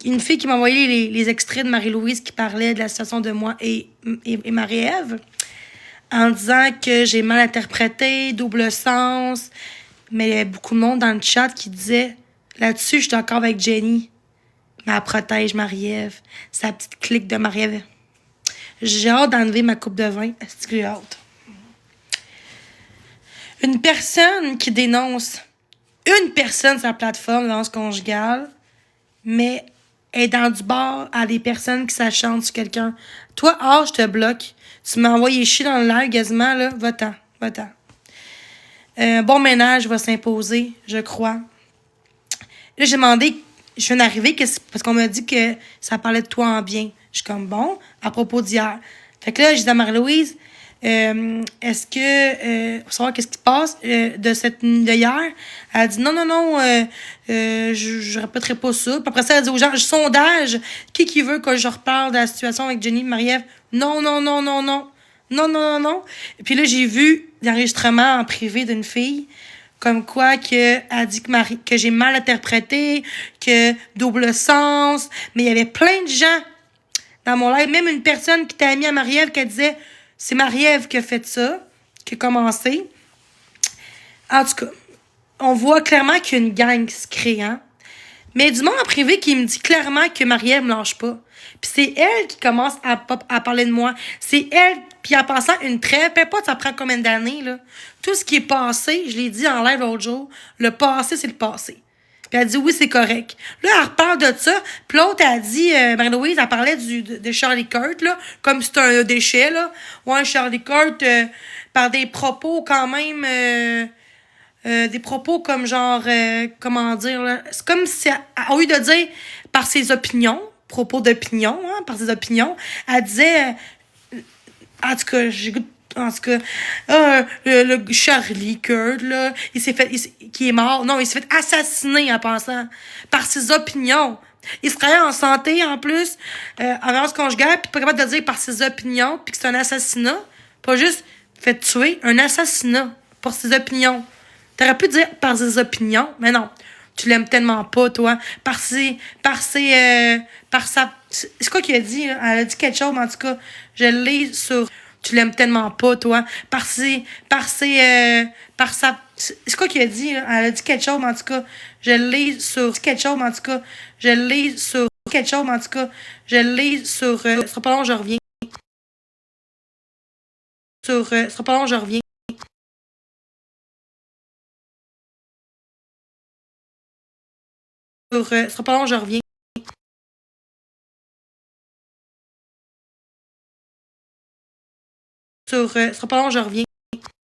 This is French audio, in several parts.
une fille qui m'a envoyé les extraits de Marie-Louise qui parlait de la situation de moi et Marie-Ève en disant que j'ai mal interprété, double sens. Mais il y avait beaucoup de monde dans le chat qui disait là-dessus, je suis d'accord avec Jenny. Mais elle protège Marie-Ève. Sa petite clique de Marie-Ève. J'ai hâte d'enlever ma coupe de vin. Est-ce que j'ai hâte? Une personne qui dénonce une personne sur la plateforme de violence conjugale, mais est dans du bar à des personnes qui s'acharnent sur quelqu'un. Toi, je te bloque. Tu m'as envoyé chier dans le live quasiment, là. Va-t'en, va-t'en. Bon ménage va s'imposer, je crois. Là, j'ai demandé, je viens d'arriver, parce qu'on m'a dit que ça parlait de toi en bien. Je suis comme, bon, à propos d'hier. Fait que là, j'ai dit à Marie-Louise, est-ce que, pour savoir qu'est-ce qui se passe de hier, elle a dit non, je répéterai pas ça. Puis après ça, elle a dit aux gens, sondage, qui veut que je reparle de la situation avec Jenny et Marie-Ève? Non. Non. Et puis là, j'ai vu l'enregistrement en privé d'une fille, comme quoi que a dit que j'ai mal interprété, que double sens, mais il y avait plein de gens dans mon live, même une personne qui t'a mis à Marie-Ève qui disait c'est Marie-Ève qui a fait ça, qui a commencé. En tout cas, on voit clairement qu'il y a une gang qui se crée, hein. Mais du monde en privé qui me dit clairement que Marie-Ève me lâche pas. Puis c'est elle qui commence à parler de moi. C'est elle, puis en passant une trêve, peu importe ça prend combien d'années, là. Tout ce qui est passé, je l'ai dit en live l'autre jour, le passé, c'est le passé. Puis elle dit oui, c'est correct. Là, elle reparle de ça. Puis l'autre, elle dit, Marie-Louise, elle parlait de Charlie Kirk, là, comme si c'était un déchet, là. Ouais, Charlie Kirk, par des propos quand même... des propos comme genre, comment dire, là, c'est comme si, au lieu de dire par ses opinions, propos d'opinion, hein, par ses opinions, elle disait, en tout cas, le Charlie Kirk, là, qui est mort, non, il s'est fait assassiner en pensant, par ses opinions. Il se travaille en santé, en plus, en violence conjugale, puis pas capable de dire par ses opinions, puis que c'est un assassinat, pas juste fait tuer, un assassinat, pour ses opinions. T'aurais pu dire par ses opinions, mais non. Tu l'aimes tellement pas, toi. Par sa... C'est quoi qu'il a dit, là? Elle a dit quelque chose, mais en tout cas, je l'ai sur... Tu l'aimes tellement pas, toi. Par sa... C'est quoi qu'il a dit, là? Elle a dit quelque chose, mais en tout cas, je l'ai sur... Quelque chose, mais en tout cas, je l'ai sur... Quelque chose, mais en tout cas, je l'ai sur... Ce sera pas long, je reviens. Ce sera pas long, je reviens. Ce sera pas long, je reviens. Ce sera pas long, je reviens. Ce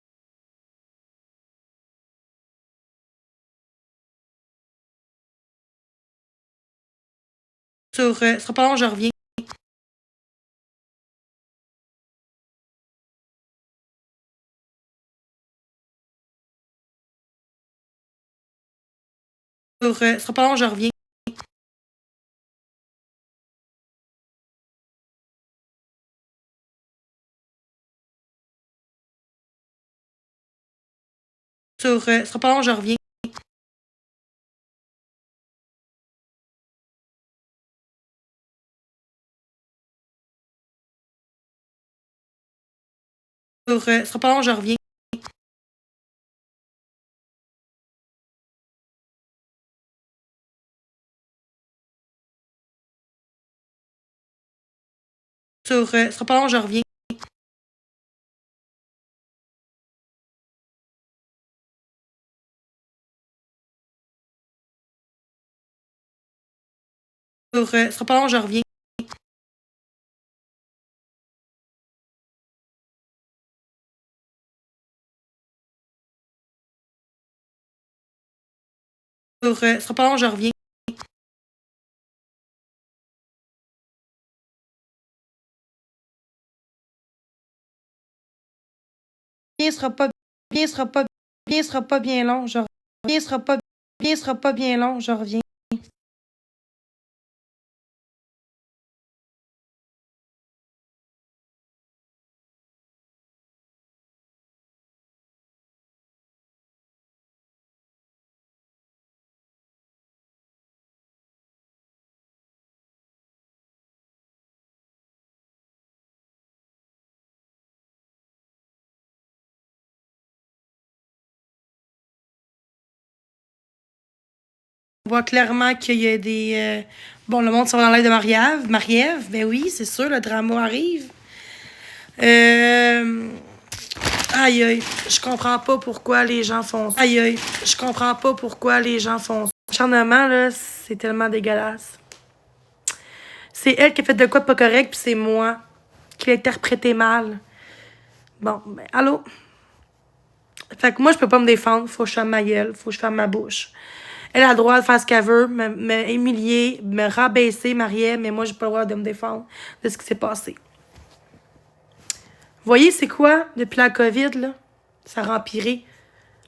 sera pas long, je reviens. Ce sera pas long, je reviens. Ce sera pas long, je reviens. Ce sera pas long, je reviens. Ce sera pas long, je reviens. Ce sera pas long, je reviens. Ce sera pas long, je reviens. Bien sera pas bien sera pas bien sera pas bien long, je reviens. Bien sera pas bien long, je reviens. On voit clairement qu'il y a des... bon, le monde s'en va dans l'aide de Marie-Ève. Marie-Ève, ben oui, c'est sûr, le drama arrive. Aïe, aïe, je comprends pas pourquoi les gens font ça. Aïe, aïe, je comprends pas pourquoi les gens font ça. L'acharnement, là, c'est tellement dégueulasse. C'est elle qui a fait de quoi de pas correct, puis c'est moi qui l'ai interprété mal. Bon, ben, allô? Fait que moi, je peux pas me défendre. Faut que je ferme ma gueule. Faut que je ferme ma bouche. Elle a le droit de faire ce qu'elle veut, me humilier, me rabaisser, Marie-Ève, mais moi, j'ai pas le droit de me défendre de ce qui s'est passé. Vous voyez, c'est quoi, depuis la COVID, là? Ça a empiré.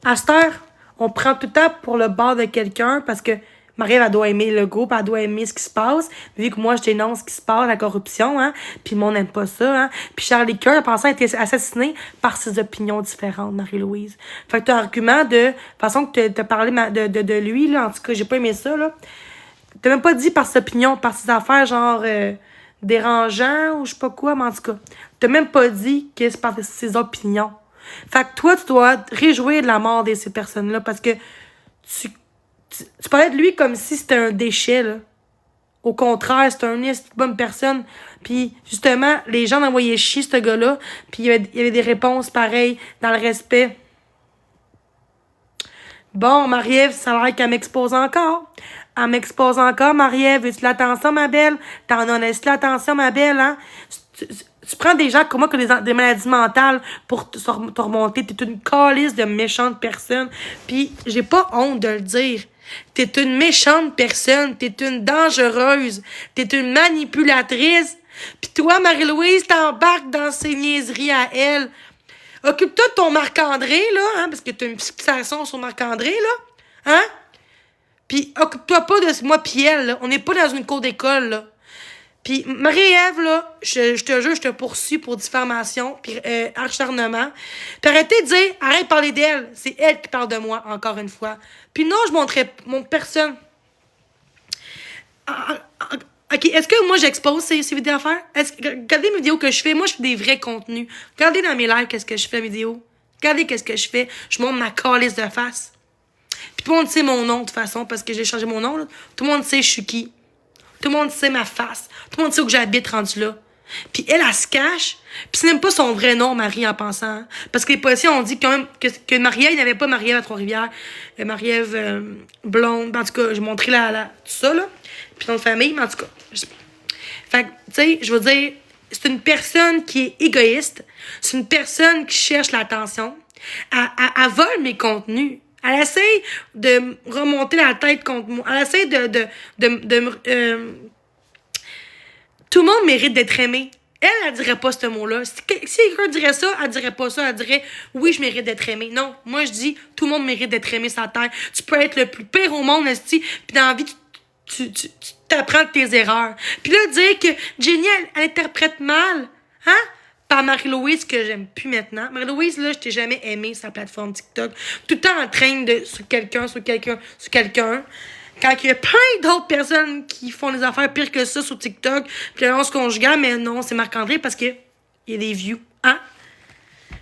À cette heure, on prend tout le temps pour le bord de quelqu'un parce que Marie-Ève, elle doit aimer le groupe, elle doit aimer ce qui se passe. Vu que moi, je dénonce ce qui se passe, la corruption, hein. Puis le monde n'aime pas ça, hein. Puis Charlie Kirk, pensant a été assassiné par ses opinions différentes, Marie-Louise. Fait que t'as un argument de façon que t'as parlé de lui, là. En tout cas, j'ai pas aimé ça, là. T'as même pas dit par ses opinions, par ses affaires, genre, dérangeant ou je sais pas quoi, mais en tout cas. T'as même pas dit que c'est par ses opinions. Fait que toi, tu dois te réjouir de la mort de ces personnes-là parce que tu parlais de lui comme si c'était un déchet, là. Au contraire, c'est une bonne personne. Puis, justement, les gens l'envoyaient chier, ce gars-là. Puis, il y avait des réponses pareilles, dans le respect. Bon, Marie-Ève, ça a l'air qu'elle m'expose encore. Elle m'expose encore, Marie-Ève. Veux-tu l'attention, ma belle? T'en as l'attention, ma belle, hein? Tu prends des gens comme moi qui ont des maladies mentales pour te remonter. T'es une calice de méchante personne. Puis, j'ai pas honte de le dire. T'es une méchante personne. T'es une dangereuse. T'es une manipulatrice. Puis toi, Marie-Louise, t'embarques dans ces niaiseries à elle. Occupe-toi de ton Marc-André, là, hein, parce que t'as une fixation sur Marc-André, là. Hein? Puis occupe-toi pas de moi pis elle, là. On n'est pas dans une cour d'école, là. Puis Marie-Ève, là, je te jure, je te poursuis pour diffamation puis acharnement. Puis arrêtez de dire, arrête de parler d'elle. C'est elle qui parle de moi, encore une fois. Puis non, je montrerai personne. OK, est-ce que moi j'expose ces vidéos à faire? Regardez mes vidéos que je fais. Moi, je fais des vrais contenus. Regardez dans mes lives qu'est-ce que je fais, mes vidéos. Regardez qu'est-ce que je fais. Je montre ma calice de face. Puis tout le monde sait mon nom, de toute façon, parce que j'ai changé mon nom, là. Tout le monde sait je suis qui. Tout le monde sait ma face. Tout le monde sait où j'habite rendu là. Puis elle se cache. Puis c'est même pas son vrai nom, Marie, en pensant. Hein. Parce que les policiers ont dit quand même que Marie-Ève, il n'y avait pas Marie-Ève à Trois-Rivières. Marie-Ève blonde. En tout cas, j'ai montré tout ça, là. Puis dans la famille, mais en tout cas. Fait que, tu sais, je veux dire, c'est une personne qui est égoïste. C'est une personne qui cherche l'attention. Elle vole mes contenus. Elle essaie de remonter la tête contre moi. Elle essaie tout le monde mérite d'être aimé. Elle dirait pas ce mot-là. Si quelqu'un dirait ça, elle dirait pas ça. Elle dirait, oui, je mérite d'être aimé. Non, moi, je dis, tout le monde mérite d'être aimé sur la terre. Tu peux être le plus pire au monde, esti, puis dans la vie, tu t'apprends de tes erreurs. Puis là, dire que Jenny, elle interprète mal, hein? Par Marie-Louise, que j'aime plus maintenant. Marie-Louise, là, je t'ai jamais aimé sa plateforme TikTok. Tout le temps en train de sur quelqu'un. Quand il y a plein d'autres personnes qui font des affaires pires que ça sur TikTok, puis l'annonce conjugale, mais non, c'est Marc-André parce que il y a des views, hein?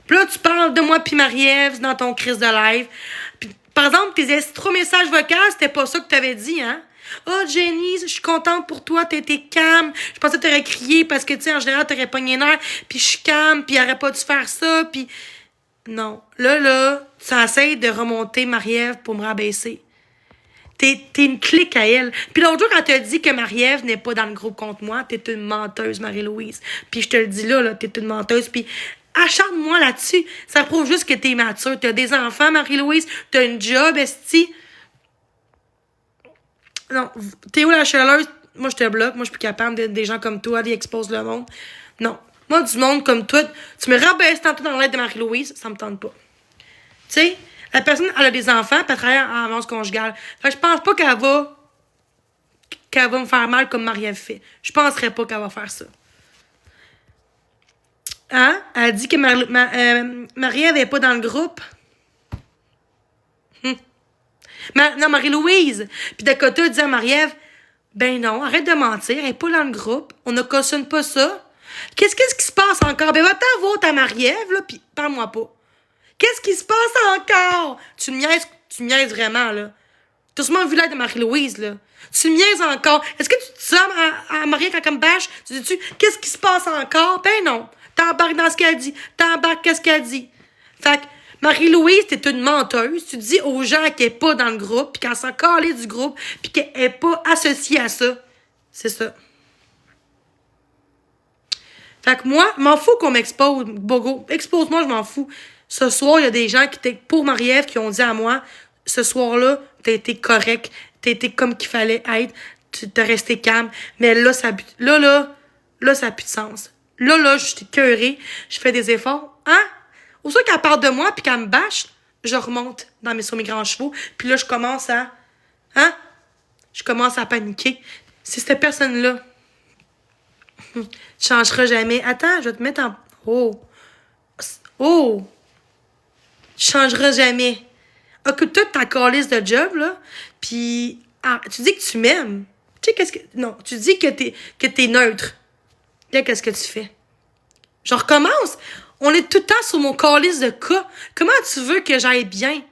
Puis là, tu parles de moi puis Marie-Ève dans ton crise de live. Puis, par exemple, tes 3 messages vocaux, c'était pas ça que t'avais dit, hein? Oh, Jenny, je suis contente pour toi, t'as été calme. Je pensais que t'aurais crié parce que, tu sais, en général, t'aurais pogné les nerfs, puis je suis calme, puis il aurait pas dû faire ça, puis... Non. Là, tu essaies de remonter Marie-Ève pour me rabaisser. T'es une clique à elle. Puis l'autre jour, quand t'as dit que Marie-Ève n'est pas dans le groupe contre moi, t'es une menteuse, Marie-Louise. Puis je te le dis là, t'es une menteuse, puis... Acharne-moi là-dessus. Ça prouve juste que t'es mature. T'as des enfants, Marie-Louise. T'as une job, esti. Non, Théo la chialeuse, moi je te bloque, moi je suis plus capable des gens comme toi, aller expose le monde. Non. Moi, du monde comme toi, tu me rabaisses tantôt dans l'aide de Marie-Louise, ça me tente pas. Tu sais, la personne, elle a des enfants, puis elle travaille en avance conjugale. Fait que je pense pas qu'elle va me faire mal comme Marie-Ève fait. Je penserais pas qu'elle va faire ça. Hein? Elle dit que Marie-Ève est pas dans le groupe. Non, Marie-Louise. Puis Dakota dit à Marie-Ève, ben non, arrête de mentir, elle est pas dans le groupe. On ne cautionne pas ça. Qu'est-ce qui se passe encore? Ben va-t'en voir ta Marie-Ève, là, pis parle-moi pas. Qu'est-ce qui se passe encore? Tu me niaises vraiment, là. T'as sûrement vu l'aide de Marie-Louise, là. Tu me niaises encore. Est-ce que tu te dis à Marie quand elle me bâche? Tu dis-tu, qu'est-ce qui se passe encore? Ben non. T'embarques dans ce qu'elle dit. T'embarques qu'est-ce qu'elle dit. Fait que, Marie-Louise, t'es une menteuse. Tu dis aux gens qu'elle est pas dans le groupe, puis qu'elle s'en calée du groupe, puis qu'elle est pas associée à ça. C'est ça. Fait que moi, m'en fous qu'on m'expose, Bogo. Expose-moi, je m'en fous. Ce soir, il y a des gens qui étaient pour Marie-Ève qui ont dit à moi, ce soir-là, t'as été correct, t'as été comme qu'il fallait être, tu t'es resté calme. Mais là, ça a plus de sens. Là, je suis écœurée, je fais des efforts. Hein? Au soit qu'elle parle de moi puis qu'elle me bâche, je remonte sur mes grands chevaux. Puis là, je commence à... Hein? Je commence à paniquer. C'est cette personne-là. Tu changeras jamais. Attends, je vais te mettre en... Oh! Oh! Tu changeras jamais. Occupe-toi de ta calice de job, là. Puis, tu dis que tu m'aimes. Tu sais, qu'est-ce que... Non, tu dis que t'es neutre. Là, qu'est-ce que tu fais? Je recommence. On est tout le temps sur mon calice de cas. Comment tu veux que j'aille bien?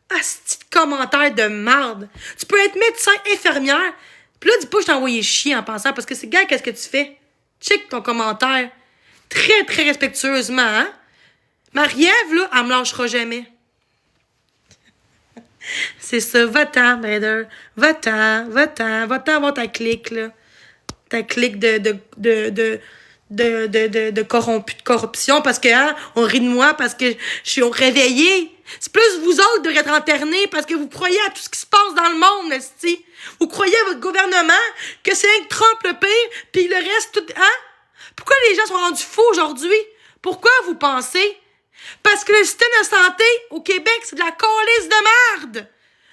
Ah, ce petit commentaire de marde. Tu peux être médecin, infirmière. Puis là, dis pas que je t'ai envoyé chier en pensant, parce que c'est, gars, qu'est-ce que tu fais? Check ton commentaire. Très, très respectueusement, hein? Marie-Ève, là, elle me lâchera jamais. C'est ça. Va-t'en, Bader. Va-t'en voir ta clique, là. Ta clique de corrompu, de corruption, parce que, hein, on rit de moi parce que je suis réveillée. C'est plus vous autres devraient être internés parce que vous croyez à tout ce qui se passe dans le monde, esti. Vous croyez à votre gouvernement que c'est un Trump le pire, puis le reste, tout, hein? Pourquoi les gens sont rendus fous aujourd'hui? Pourquoi vous pensez? Parce que le système de santé au Québec, c'est de la calice de merde.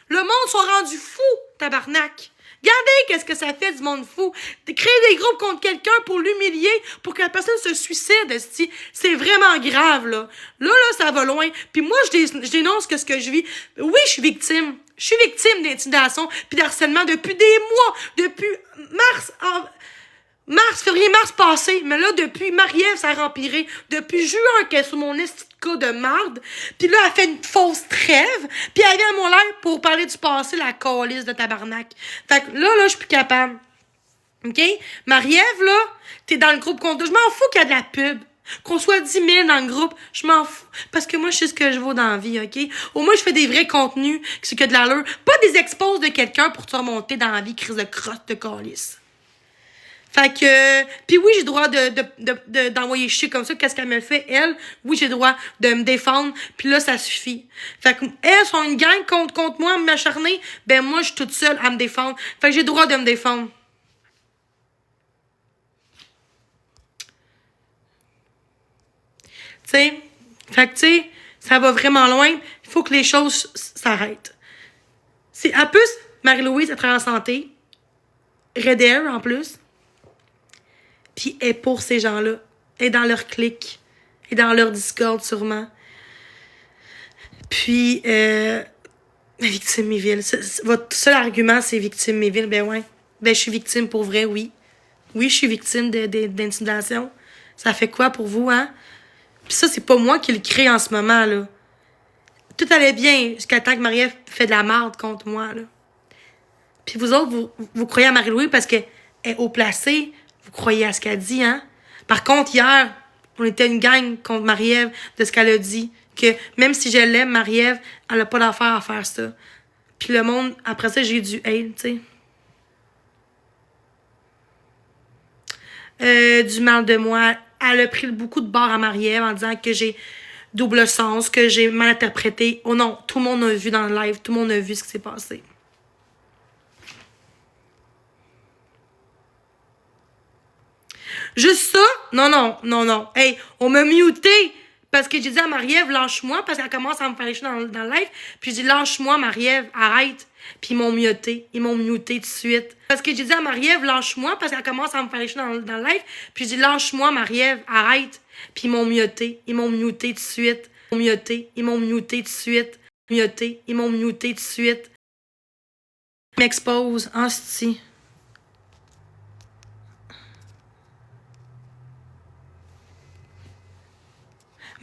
Le monde soit rendu fou, tabarnak. Regardez qu'est-ce que ça fait du monde fou. De créer des groupes contre quelqu'un pour l'humilier, pour que la personne se suicide, esti. C'est vraiment grave, là. Là, ça va loin. Puis moi, je dénonce que ce que je vis. Oui, je suis victime. Je suis victime d'intimidation puis d'harcèlement depuis des mois. Depuis février-mars passé. Mais là, depuis Marie-Ève, ça a empiré. Depuis juin, qu'elle est sur mon esti de cas de marde. Puis là, elle fait une fausse trêve. Puis elle vient à mon live pour parler du passé, la calice de tabarnak. Fait que là, je suis plus capable. OK? Marie-Ève, là, t'es dans le groupe contre... Je m'en fous qu'il y a de la pub. Qu'on soit 10 000 dans le groupe, je m'en fous. Parce que moi, je sais ce que je vaux dans la vie, OK? Au moins, je fais des vrais contenus, c'est que de l'allure. Pas des exposes de quelqu'un pour te remonter dans la vie, crise de crotte de calice. Fait que... Puis oui, j'ai le droit d'envoyer chier comme ça. Qu'est-ce qu'elle me fait, elle? Oui, j'ai le droit de me défendre. Puis là, ça suffit. Fait que elles sont une gang contre moi, m'acharner. Ben moi, je suis toute seule à me défendre. Fait que j'ai le droit de me défendre. Tu sais? Fait que, tu sais, ça va vraiment loin. Il faut que les choses s'arrêtent. En plus, Marie-Louise, elle travaille en santé. Red Air, en plus. Puis elle est pour ces gens-là. Elle est dans leur clique. Elle est dans leur Discord, sûrement. Puis, victime Méville. Votre seul argument, c'est victime Méville. Ben ouais. Ben, je suis victime pour vrai, oui. Oui, je suis victime d'intimidation. Ça fait quoi pour vous, hein? Puis ça, c'est pas moi qui le crée en ce moment, là. Tout allait bien jusqu'à temps que Marie-Ève fait de la merde contre moi, là. Puis vous autres, vous croyez à Marie-Louise parce qu'elle est haut placée. Vous croyez à ce qu'elle dit, hein? Par contre, hier, on était une gang contre Marie-Ève de ce qu'elle a dit. Que même si je l'aime, Marie-Ève, elle a pas d'affaire à faire ça. Puis le monde, après ça, j'ai eu du hate, tu sais. Du mal de moi. Elle a pris beaucoup de barre à Marie-Ève en disant que j'ai double sens, que j'ai mal interprété. Oh non, tout le monde a vu dans le live, tout le monde a vu ce qui s'est passé. Juste ça? Non. Hey, on m'a muté parce que j'ai dit à Marie-Ève, lâche-moi, parce qu'elle commence à me faire les choses dans le live. Puis j'ai dit, lâche-moi, Marie-Ève, arrête. Puis ils m'ont muté. Ils m'ont muté tout de suite. Parce que j'ai dit à Marie-Ève, lâche-moi, parce qu'elle commence à me faire les choses dans le live. Puis j'ai dit, lâche-moi, Marie-Ève, arrête. Puis ils m'ont muté. Ils m'ont muté tout de suite. Ils m'ont muté tout de suite. Ils m'ont muté tout de suite. Ils m'exposent. Hostie.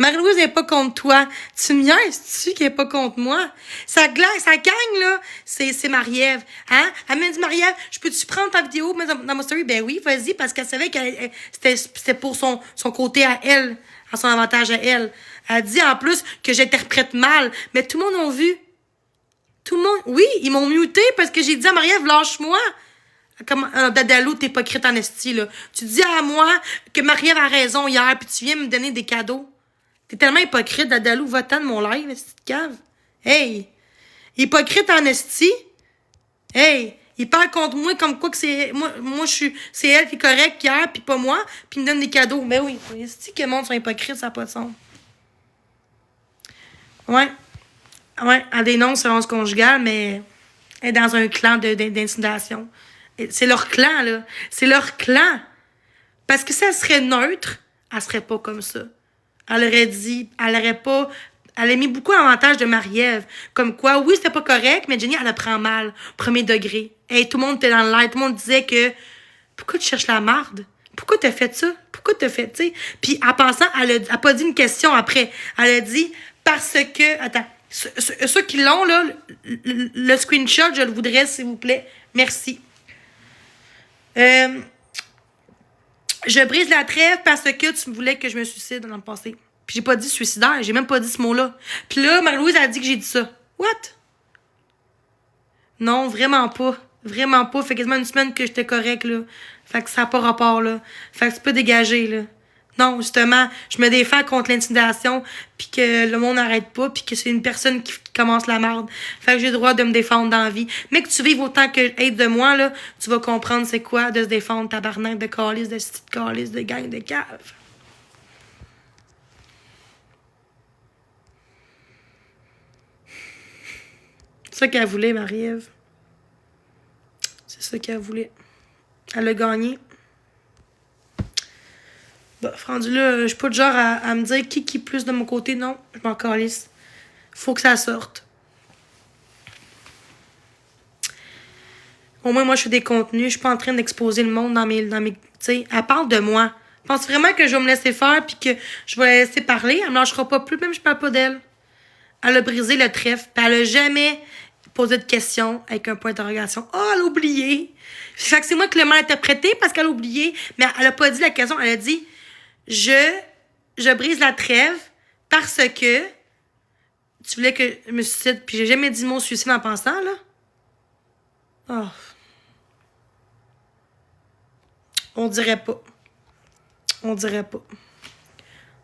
Marie-Louise n'est pas contre toi. Tu me niaises-tu qu'elle n'est pas contre moi? Sa gang, là, c'est Marie-Ève. Hein? Elle m'a dit, Marie-Ève, je peux-tu prendre ta vidéo dans ma story? Ben oui, vas-y, parce qu'elle savait que c'était pour son côté à elle, à son avantage à elle. Elle dit en plus que j'interprète mal. Mais tout le monde a vu. Tout le monde, oui, ils m'ont muté parce que j'ai dit à Marie-Ève, lâche-moi. Comme Dadalou, t'es hypocrite en esti, là. Tu dis à moi que Marie-Ève a raison hier, puis tu viens me donner des cadeaux. T'es tellement hypocrite, Dadalou, va-t'en de mon live, esti de cave. Hey! Hypocrite en esti. Hey! Il parle contre moi comme quoi que c'est... Moi c'est elle qui est correcte hier, puis pas moi, puis il me donne des cadeaux. Ben oui, esti que le monde sont hypocrites, ça n'a pas de sens. Ouais. Ouais, elle dénonce violence conjugale, mais elle est dans un clan d'intimidation. C'est leur clan, là. C'est leur clan. Parce que si elle serait neutre, elle serait pas comme ça. Elle aurait dit, elle aurait pas, elle a mis beaucoup d'avantages de Marie-Ève. Comme quoi, oui, c'était pas correct, mais Jenny, elle le prend mal. Premier degré. Et tout le monde était dans le live. Tout le monde disait que, pourquoi tu cherches la marde? Pourquoi t'as fait ça? Pourquoi t'as fait, tu sais? Puis, en pensant, elle a pas dit une question après. Elle a dit, parce que, attends, ceux qui l'ont, là, le screenshot, je le voudrais, s'il vous plaît. Merci. Je brise la trêve parce que tu voulais que je me suicide dans le passé. Puis j'ai pas dit suicidaire, j'ai même pas dit ce mot-là. Puis là, Marie-Louise a dit que j'ai dit ça. What? Non, vraiment pas. Vraiment pas. Fait quasiment une semaine que j'étais correct, là. Fait que ça n'a pas rapport, là. Fait que c'est pas dégagé, là. Non, justement, je me défends contre l'intimidation, puis que le monde n'arrête pas, puis que c'est une personne qui commence la merde. Fait que j'ai le droit de me défendre dans la vie. Mais que tu vives autant que être de moi, là, tu vas comprendre c'est quoi de se défendre, tabarnak de calice, de petite calice, de gang de cave. C'est ça qu'elle voulait, Marie-Ève. C'est ça qu'elle voulait. Elle a gagné. Bah, rendu là, je suis pas du genre à me dire qui plus de mon côté. Non, je m'en calisse. Faut que ça sorte. Au moins, moi, je fais des contenus. Je suis pas en train d'exposer le monde dans mes tu sais, elle parle de moi. Je pense vraiment que je vais me laisser faire puis que je vais la laisser parler. Elle me lâchera pas plus, même je parle pas d'elle. Elle a brisé le trèfle, puis elle a jamais posé de questions avec un point d'interrogation. Oh, elle a oublié. Fait que c'est moi qui l'ai mal interprété parce qu'elle a oublié, mais elle a pas dit la question. Elle a dit je brise la trêve parce que tu voulais que je me suicide, puis j'ai jamais dit le mot suicide en pensant, là. Oh. On dirait pas. On dirait pas.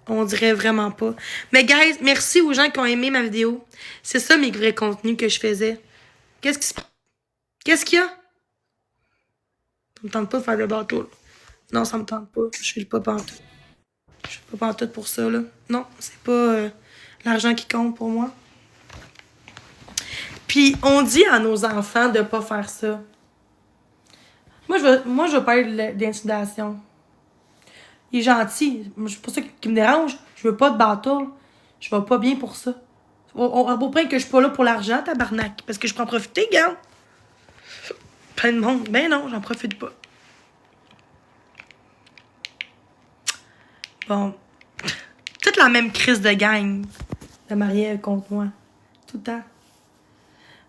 On dirait vraiment pas. Mais guys, merci aux gens qui ont aimé ma vidéo. C'est ça mes vrais contenus que je faisais. Qu'est-ce qu'il y a? Ça me tente pas de faire de bateau, là. Non, ça me tente pas. Je suis pas pantoute. Je suis pas pantoute pour ça, là. Non, c'est pas l'argent qui compte pour moi. Puis, on dit à nos enfants de pas faire ça. Moi, je veux parler d'intimidation. Il est gentil. C'est pas ça qui me dérange. Je veux pas de bateau. Je vais pas bien pour ça. Au point que je suis pas là pour l'argent, tabarnak. Parce que je peux en profiter, regarde. Plein de monde. Ben non, j'en profite pas. Bon. Toute la même crise de gang de Marie-Ève contre moi. Tout le temps.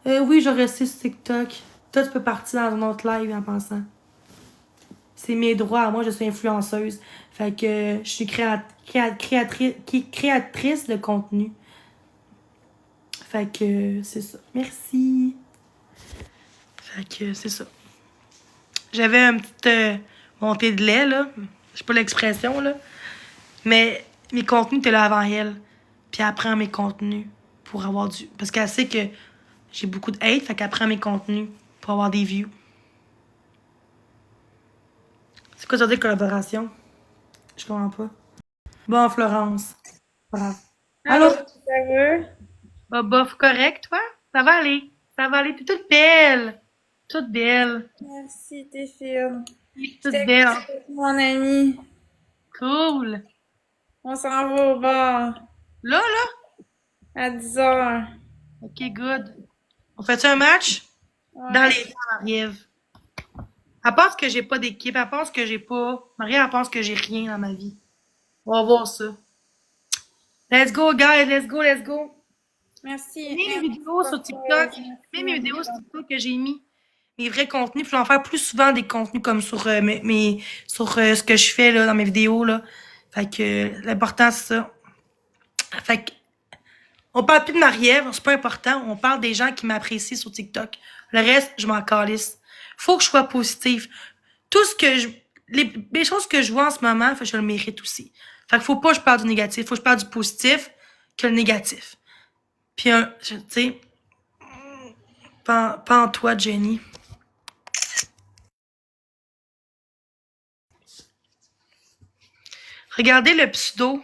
Oui, je resté sur TikTok. Toi, tu peux partir dans un autre live en pensant. C'est mes droits. Moi, je suis influenceuse. Fait que je suis créatrice de contenu. Fait que c'est ça. Merci. Fait que c'est ça. J'avais une petite montée de lait, là. Je sais pas l'expression, là. Mais mes contenus étaient là avant elle. Puis elle prend mes contenus pour avoir du... Parce qu'elle sait que j'ai beaucoup de hate, fait qu'elle prend mes contenus pour avoir des views. C'est quoi ça veut dire collaboration? Je comprends pas. Bon, Florence. Bravo. Allô? Ça va? Bah, bof, correct, toi? Ça va aller. Ça va aller. T'es toute belle. Toute belle. Merci, t'es fine. Toute J'étais belle. avec mon ami. Cool. On s'en va au bar Là, là? à 10h. Ok, good. On fait-tu un match? Dans Ouais. les temps, Marie-Ève. Elle pense que j'ai pas d'équipe. Elle pense que j'ai pas... Marie, elle pense que j'ai rien dans ma vie. On va voir ça. Let's go, guys. Let's go, let's go. Merci. Mets mes Merci vidéos sur beaucoup. TikTok. Mets mes vidéos sur TikTok que j'ai mis. Mes vrais contenus. Puis je vais en faire plus souvent des contenus comme sur sur ce que je fais là, dans mes vidéos. Là. Fait que l'important, c'est ça. Fait que on parle plus de Marie-Ève, c'est pas important. On parle des gens qui m'apprécient sur TikTok. Le reste, je m'en calisse. Faut que je sois positive. Tout ce que les choses que je vois en ce moment, je le mérite aussi. Fait que faut pas que je parle du négatif. Faut que je parle du positif que le négatif. Puis, tu sais, pas en toi, Jenny. Regardez le pseudo.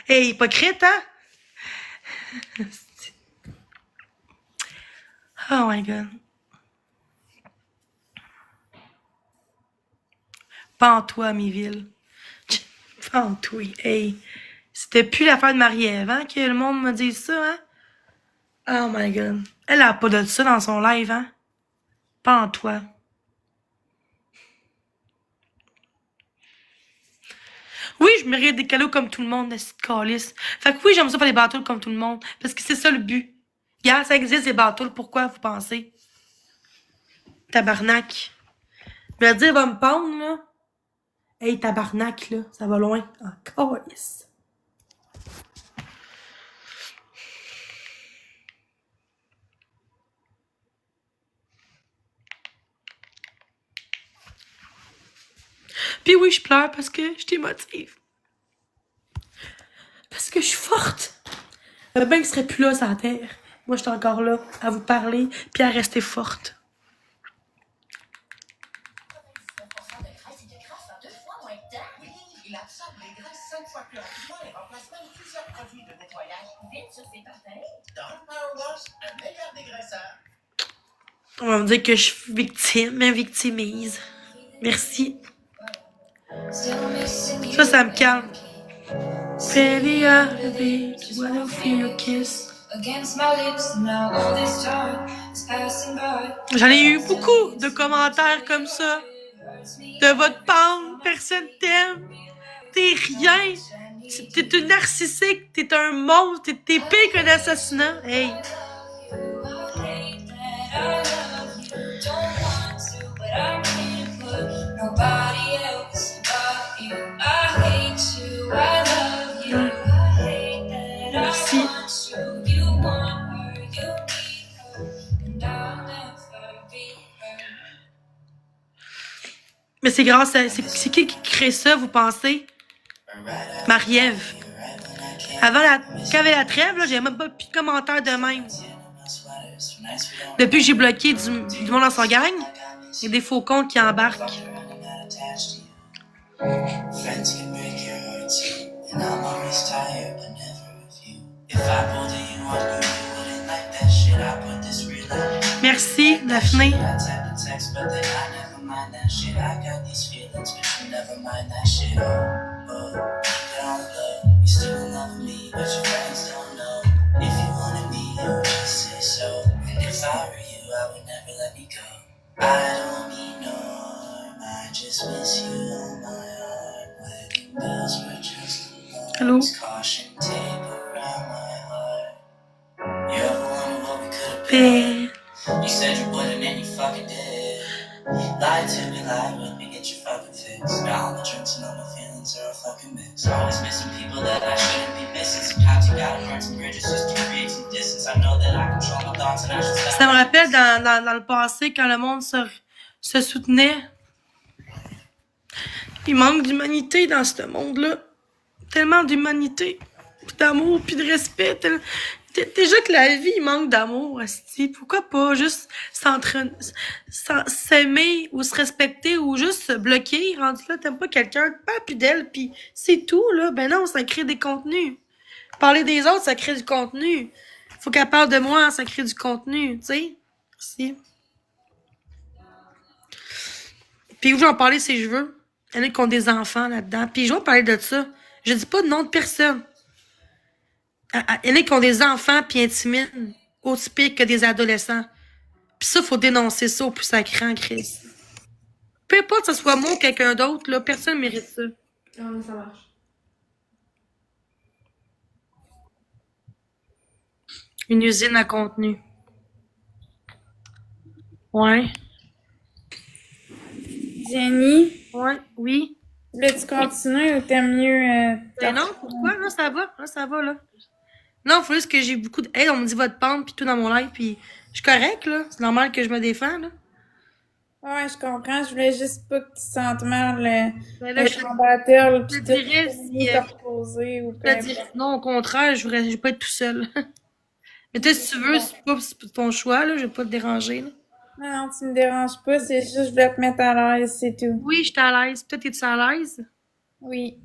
Hey, hypocrite, hein? Oh my god. Pas en toi, Miville. Pas en toi. Hey. C'était plus l'affaire de Marie-Ève, hein, que le monde me dise ça, hein? Oh my god. Elle a pas de ça dans son live, hein? Pas en toi. Oui, je mérite des cadeaux comme tout le monde, de cette calice. Fait que oui, j'aime ça faire des battles comme tout le monde. Parce que c'est ça le but. Regarde, ça existe des battles. Pourquoi vous pensez? Tabarnak. Je vais dire, va me pendre, là. Hey, tabarnak, là. Ça va loin. Ah, calice. Puis oui, je pleure parce que je t'émotive. Parce que je suis forte. Le bain serait plus là sur la terre. Moi, je suis encore là à vous parler puis à rester forte. On va me dire que je suis victime, victimise. Merci. Ça me calme. J'en ai eu beaucoup de commentaires comme ça. De votre pente, personne t'aime. T'es rien. T'es une narcissique. T'es un monstre. T'es pire qu'un assassinat. Hey. Merci. Mais c'est grâce à... C'est qui crée ça, vous pensez? Marie-Ève. Avant quand il y avait la trêve, j'avais même pas plus de commentaires de même. Depuis que j'ai bloqué du monde dans son gang, il y a des faux comptes qui embarquent. Merci, Daphné. Allô? Paix. You said you wouldn't and you fucking did. Lied to me, lied with me, get your fucking fix. Now all the drinks and all my feelings are a fucking mix. Always missing people that I shouldn't be missing. Sometimes you gotta burn some bridges just to create some distance. I know that I control my thoughts and I should stop. Ça me rappelle dans le passé quand le monde se soutenait. Il manque d'humanité dans ce monde-là. Tellement d'humanité, puis d'amour, puis de respect. Déjà que la vie, il manque d'amour, asti. Pourquoi pas juste s'aimer ou se respecter ou juste se bloquer, rendu là, t'aimes pas quelqu'un, pas plus d'elle, puis c'est tout, là. Ben non, ça crée des contenus. Parler des autres, ça crée du contenu. Faut qu'elle parle de moi, ça crée du contenu, tu sais. Merci. Puis où j'en parler si je veux. Il y en a qui ont des enfants là-dedans. Puis je vais parler de ça. Je dis pas de nom de personne. Il y en a qui ont des enfants puis intimident aussi pire que des adolescents. Puis ça, faut dénoncer ça au plus sacré en crise. Peu importe que ce soit moi ou quelqu'un d'autre, là, personne mérite ça. Non, mais ça marche. Une usine à contenu. Ouais. Jenny, Ouais. Oui. voulais-tu continuer ou t'aimes mieux Ben non, pourquoi? Non, ça va. Là, ça va, là. Non, faut juste que j'ai beaucoup de... Hey, on me dit votre pente, puis tout dans mon live, puis je suis correct, là. C'est normal que je me défends, là. Ouais, je comprends. Je voulais juste pas que tu sentes mal Ben là, être en battle je pis te tout dirais si... te reposer ou peu je te dirais... importe. Non, au contraire, je vais pas être tout seul. Mais toi, si tu veux, c'est pas ton choix, là. Je vais pas te déranger, là. Non, non, tu me déranges pas, c'est juste que je voulais te mettre à l'aise, c'est tout. Oui, je suis à l'aise. Toi, t'es-tu à l'aise? Oui.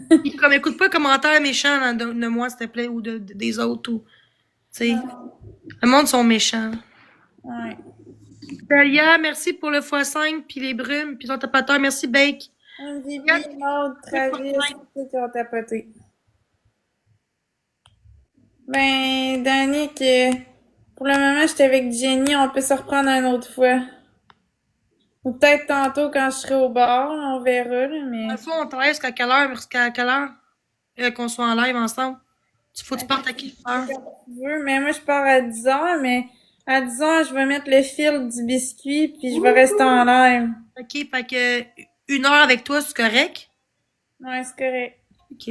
Puis, comme, écoute pas de commentaires méchants là, de moi, s'il te plaît, ou des autres, ou... Tu sais, Non. le monde sont méchants. Ouais. Talia, merci pour le x5, puis les brumes, puis ton tapateur. Merci, Bake. MVP, Maud, Travis, tout qui ont tapoté. Ben, Danick, pour le moment, j'étais avec Jenny, on peut se reprendre une autre fois. Ou peut-être tantôt quand je serai au bar, là, on verra, là, mais... Dans le fond, on travaille jusqu'à quelle heure? Jusqu'à quelle heure? Qu'on soit en live ensemble. Faut que tu partes à quelle heure? Quand tu veux, mais moi, je pars à 10h, mais à 10h, je vais mettre le fil du biscuit, puis je vais rester en live. Ok, fait que 1 heure avec toi, c'est correct? Ouais, c'est correct. Ok.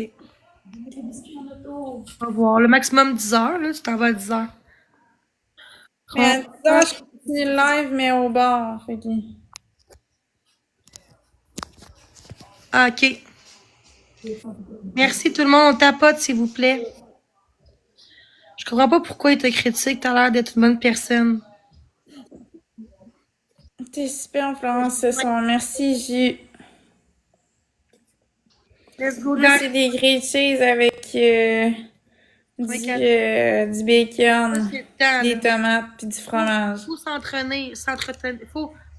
On va voir. Le maximum 10 heures, là, tu t'en vas à 10 heures. Mais à 10h, je continue le live, mais au bar, fait que... Ah, ok. Merci tout le monde, on tapote, s'il vous plaît. Je comprends pas pourquoi il te critique, t'as l'air d'être une bonne personne. T'es super, Florence, ce soir. Merci, Jus. Let's go, Moi, guys. c'est des grilled cheese avec du bacon, C'est le temps, des là. tomates, puis du fromage. Faut s'entretenir,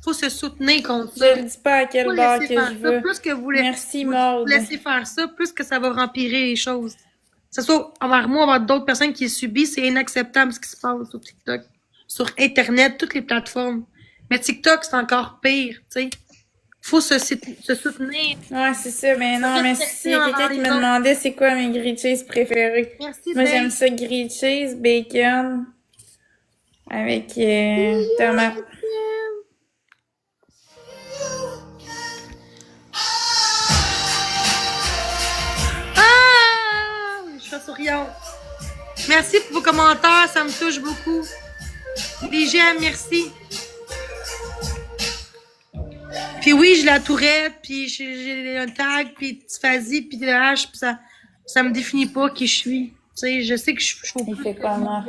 faut se soutenir contre Je ça. le dis pas à Faut quel bar laisser que faire je ça. veux. Plus que Merci, vous Maude. laissez faire ça, plus que ça va empirer les choses. Que ce soit envers moi, envers d'autres personnes qui subissent, c'est inacceptable ce qui se passe sur TikTok, sur Internet, toutes les plateformes. Mais TikTok, c'est encore pire, tu sais. Faut se soutenir. Ouais, c'est ça. Mais non, mais s'il y a quelqu'un qui me Envers les autres. demandait c'est quoi mes grilled cheese préférés. Merci, Moi, j'aime Dave. ça grilled cheese, bacon, avec tomates. Ah! Je suis souriante. Merci pour vos commentaires, ça me touche beaucoup. Les j'aime, merci. Puis oui, j'ai la tourette, puis j'ai un tag, puis dysphasie, puis de H, puis ça me définit pas qui je suis. Tu sais, je sais que je suis Il fait pas mal.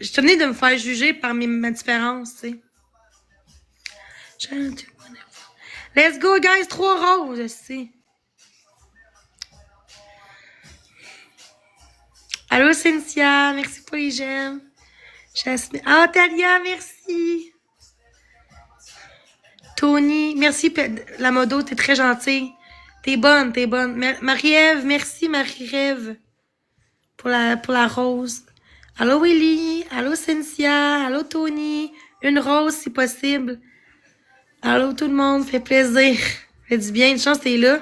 Je tenais de me faire juger par ma différence, tu sais. Let's go, guys, 3 roses, aussi. Allô, Cynthia, merci pour les j'aime. Jasmine. Ah, Talia, merci. Tony, merci, la modo, t'es très gentille. T'es bonne, t'es bonne. Marie-Ève, merci, Marie-Ève, pour la rose. Allô, Willy. Allô, Cynthia. Allô, Tony. Une rose, si possible. Allô, tout le monde, fait plaisir. Fait du bien, une chance, t'es là.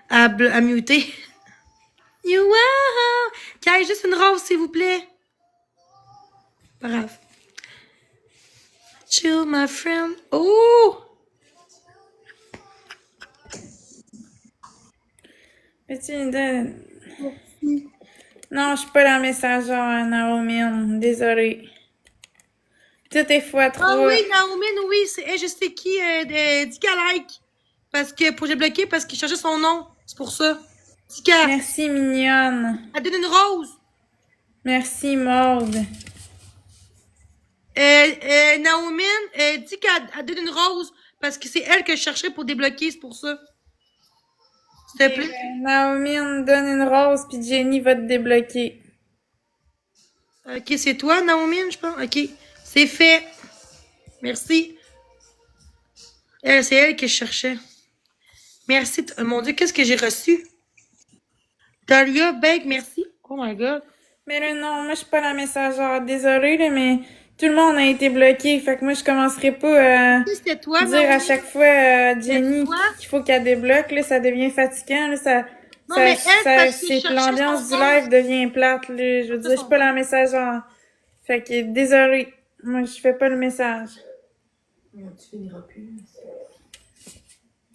À muter. You wow! Qu'il y ait juste une rose, s'il vous plaît. Pas grave. Chill, my friend. Oh! Peux-tu me donner... Non, je suis pas la messagère, Naomi. Désolée. Tout est fois 3. Ah oui, Naomi, oui, je sais qui, Dika like. Parce que, j'ai bloqué parce qu'il cherchait son nom. C'est pour ça. Dika. Merci, mignonne. Elle donne une rose. Merci, Maude. Naomi, dit qu'elle donne une rose parce que c'est elle que je cherchais pour débloquer, c'est pour ça. S'il te plaît. Naomi, on donne une rose, puis Jenny va te débloquer. Ok, c'est toi, Naomi, je pense. Ok, c'est fait. Merci. C'est elle que je cherchais. Merci. Mon Dieu, qu'est-ce que j'ai reçu? Talia, Beg, merci. Oh my God. Mais là, non, moi, je suis pas la messagère. Désolée, là, mais Tout le monde a été bloqué, fait que moi, je commencerai pas à Si c'était toi, dire à Naomi. chaque fois à Jenny toi? qu'il faut qu'elle débloque. Là, ça devient fatigant. Là, Non, mais elle, c'est parce qu'il c'est cherchait l'ambiance son du live devient plate. Là. Je veux dire, je suis pas la messagère. Fait que, désolée. Moi, je fais pas le message. Tu finiras plus.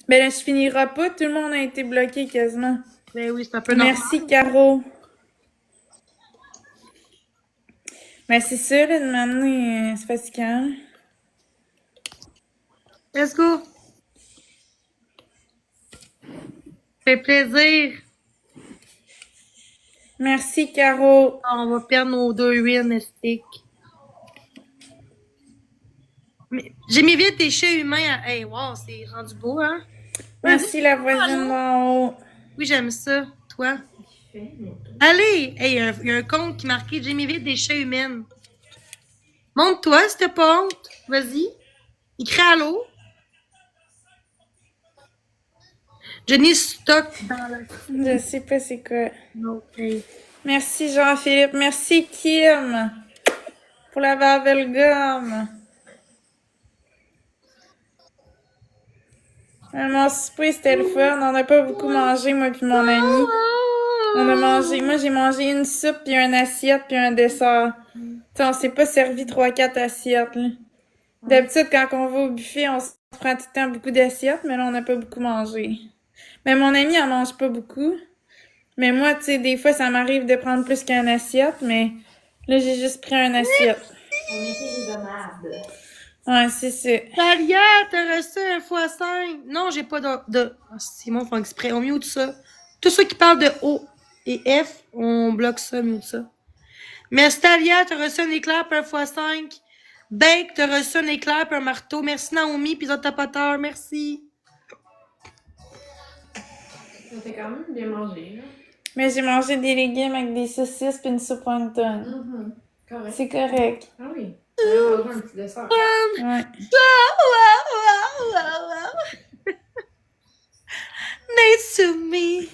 Ben là, je finirai pas. Tout le monde a été bloqué quasiment. Ben oui, c'est un peu normal. Merci, Caro. Ben, c'est sûr, là, de m'amener, c'est fatigant. Let's go. Fait plaisir. Merci, Caro. On va perdre nos 2 wins, stick. J'ai mis vite tes chats humains à... Hey, wow, c'est rendu beau, hein? Merci, la voisine d'en haut. Oui, j'aime ça. Toi? Allez! Hey, il y a un compte qui marquait « J'ai mis vite des chats humaines ». Montre-toi si t'as pas honte. Vas-y. Écris « Allô ». Jenny stock dans la... Je sais pas c'est quoi. OK. Merci, Jean-Philippe. Merci, Kim. Pour la barbelle gomme. Mon souper, c'était le fun. On n'a pas beaucoup mangé, moi puis mon ami. On a mangé... Moi, j'ai mangé une soupe, puis une assiette, puis un dessert. T'sais, on s'est pas servi 3-4 assiettes, là. D'habitude, quand on va au buffet, on se prend tout le temps beaucoup d'assiettes, mais là, on n'a pas beaucoup mangé. Mais mon ami, elle mange pas beaucoup. Mais moi, tu sais, des fois, ça m'arrive de prendre plus qu'une assiette, mais là, j'ai juste pris une assiette. On était raisonnable. Ouais, c'est ça. Talia, t'as reçu un x5. Non, j'ai pas de... Oh, Simon font exprès. On mute ça. Tous ceux qui parlent de O et F, on bloque ça, mute ça. Merci Talia, t'as reçu un éclair puis un x5. Bake, t'as reçu un éclair puis un marteau. Merci Naomi puis les autres tapoteurs. Merci. Ça fait quand même bien manger, là. Mais j'ai mangé des légumes avec des saucisses puis une soupe wonton. Correct. C'est correct. Ah oui. On va un petit dessert. Ouais. Nice to me.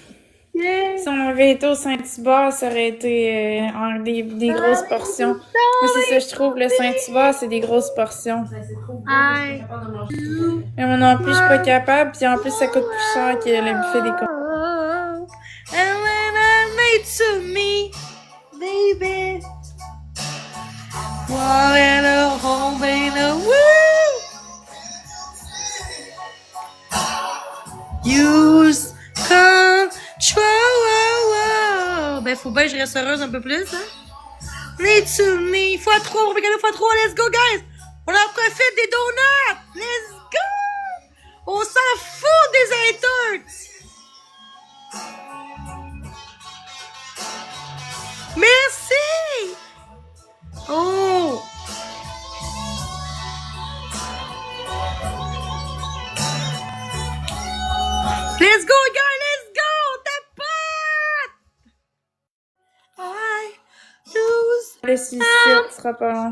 Yeah. Si on avait été au Saint-Hubert, ça aurait été des grosses portions. Moi, c'est ça, je trouve. Le Saint-Hubert, c'est des grosses portions. C'est trop beau. Aïe. Je suis capable de manger tout. Mais moi non plus, je suis pas capable. Puis en plus, ça coûte plus cher que le buffet des cons. And when I made to me, baby. While in a home in a woo. Use control. Ben, faut bien que je reste heureuse un peu plus, hein. Need to me. Fois 3, on va regarder fois 3. Let's go, guys. On en profite des donuts. Let's go. On s'en fout des haters. Merci. Oh. Let's go, guys. Let's go. Tapote. I lose. Le suicide sera pas long.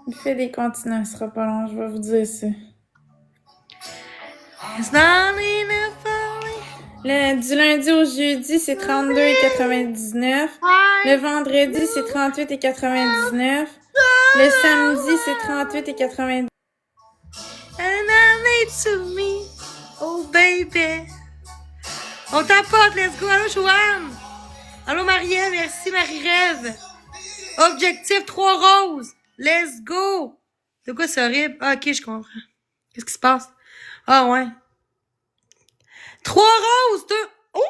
Le buffet des continents sera pas long, je vais vous dire ça. It's not enough for Du lundi au jeudi, c'est 32,99. Le vendredi, c'est 38,99. Le samedi, c'est 38,99. And I need to me. Oh, baby. On tapote, let's go. Allô, Joanne. Allô, Marie-Ève. Merci, Marie-Rêve. Objectif 3 roses. Let's go. De quoi c'est horrible? Ah, ok, je comprends. Qu'est-ce qui se passe? Ah, ouais. 3 roses, 2. Oh!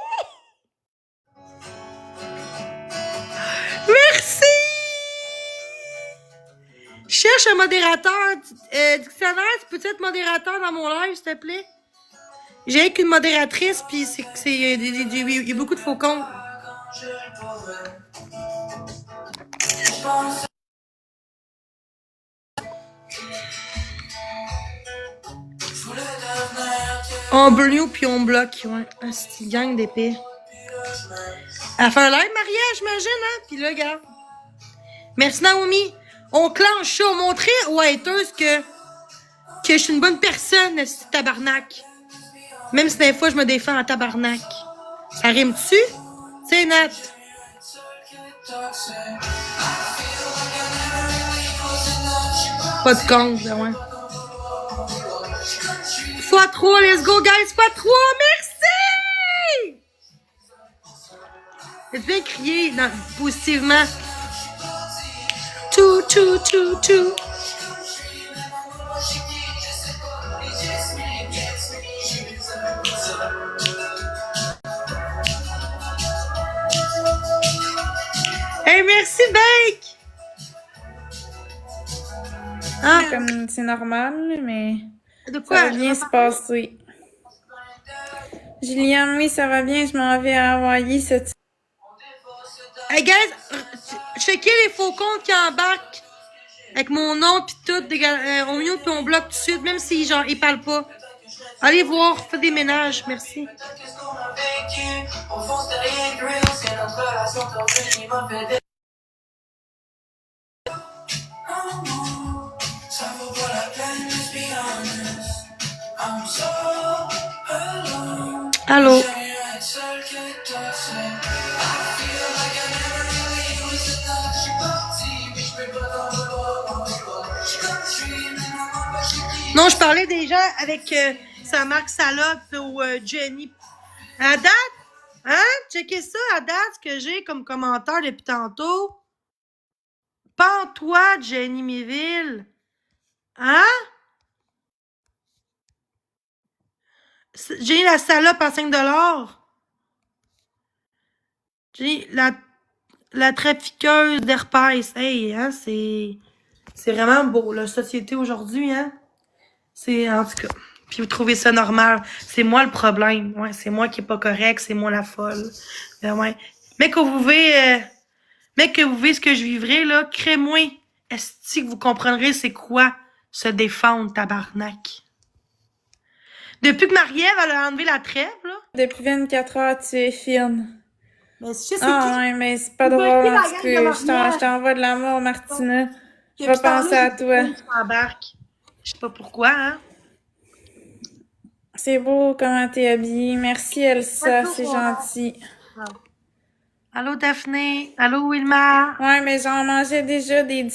Merci! Je cherche un modérateur. Dictionnaire, tu peux être modérateur dans mon live, s'il te plaît? J'ai avec une modératrice, puis il y a beaucoup de faux comptes. On blue puis on bloque, ouais. Ah, c'est une gang d'épée. Elle fait un live mariage, j'imagine, hein? Puis là, regarde. Merci, Naomi. On clenche ça, on montrait aux haters que je suis une bonne personne, c'est tabarnak. Même si des fois, je me défends en tabarnak. Ça rime-tu? C'est Nat. Pas de compte, ouais. x3, let's go, guys! x3, merci! Tu viens crier positivement. Tout. Hey, merci, Bake! Ah, Comme c'est normal, mais de ça quoi? va bien se passer. Julien, oui, ça va bien. Je m'en vais à Hawaï cette Hey, guys, checkez les faux comptes qui embarquent avec mon nom pis tout, on mute pis on bloque tout de suite, même si genre ils parlent pas. Allez voir, faites des ménages, merci. Allô? Non, je parlais déjà avec sa marque Salade ou Jenny. À date, hein? Checkez ça à date, ce que j'ai comme commentaire depuis tantôt. Pas en toi, Jenny Méville. Hein? J'ai la salope à 5$. J'ai la trafiqueuse d'herpès. Hey, hein, c'est vraiment beau, la société aujourd'hui, hein. C'est, en tout cas. Puis vous trouvez ça normal. C'est moi le problème. Ouais, c'est moi qui est pas correct, c'est moi la folle. Ben ouais. Mais que vous vivez ce que je vivrai, là, crée-moi. Est-ce que vous comprendrez c'est quoi se défendre, tabarnak? Depuis que Marie-Ève, elle a enlevé la trêve, là. Depuis 24 heures, tu es fine. Mais je sais c'est Ah qui? ouais, mais c'est pas Tu drôle veux qui, en la tout gang cas. de Marie-Ève? Je t'envoie de l'amour, Martina. Je Depuis vais ce temps-là, penser à j'ai toi. dit, je m'embarque. Je sais pas pourquoi, hein. C'est beau comment t'es habillée. Merci Elsa, Bonjour, c'est Laura. gentil. Allô, Daphné? Allô, Wilma? Ouais, mais j'en mangeais déjà des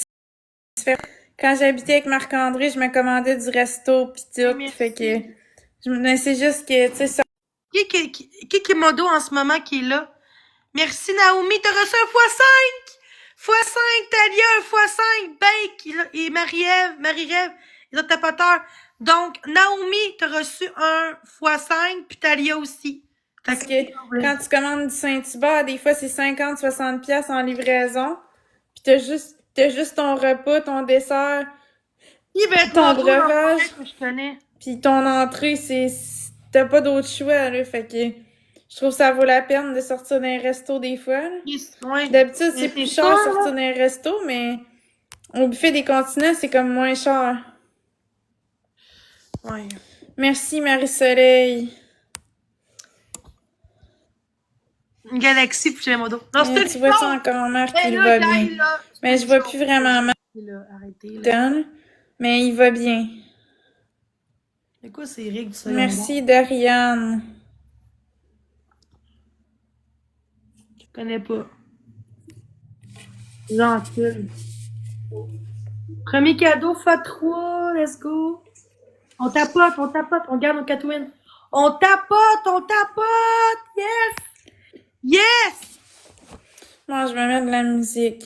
différents. Quand j'habitais avec Marc-André, je me commandais du resto pis tout. Merci. Fait que mais c'est juste que, tu sais, ça. Qui est modo en ce moment qui est là? Merci, Naomi. T'as reçu un x5! x5, Talia, un x5. Bake et Marie-Ève, les autres tapoteurs. Donc, Naomi, t'as reçu un x5, puis Talia aussi. Parce que quand tu commandes du Saint-Hubert, des fois, c'est 50-60$ en livraison. Pis t'as juste ton repas, ton dessert, ton breuvage. Que je connais. Pis ton entrée, t'as pas d'autre choix, là. Fait que je trouve que ça vaut la peine de sortir d'un resto des fois, là. Ouais. D'habitude, c'est plus cher de ça, sortir d'un resto, mais au buffet des continents, c'est comme moins cher. Ouais. Merci, Marie-Soleil. Une galaxie, puis j'ai mon dos. Non, c'était Tu vois-tu encore Marc, il va bien. Mais je vois plus vraiment Marc, Arrêtez, là. mais il va bien. C'est quoi, c'est Eric du second Merci, Doriane. Je connais pas. Gentil. Premier cadeau, x3, let's go. On tapote, on garde nos Catwin. On tapote, yes! Yes! Moi, je vais mettre de la musique.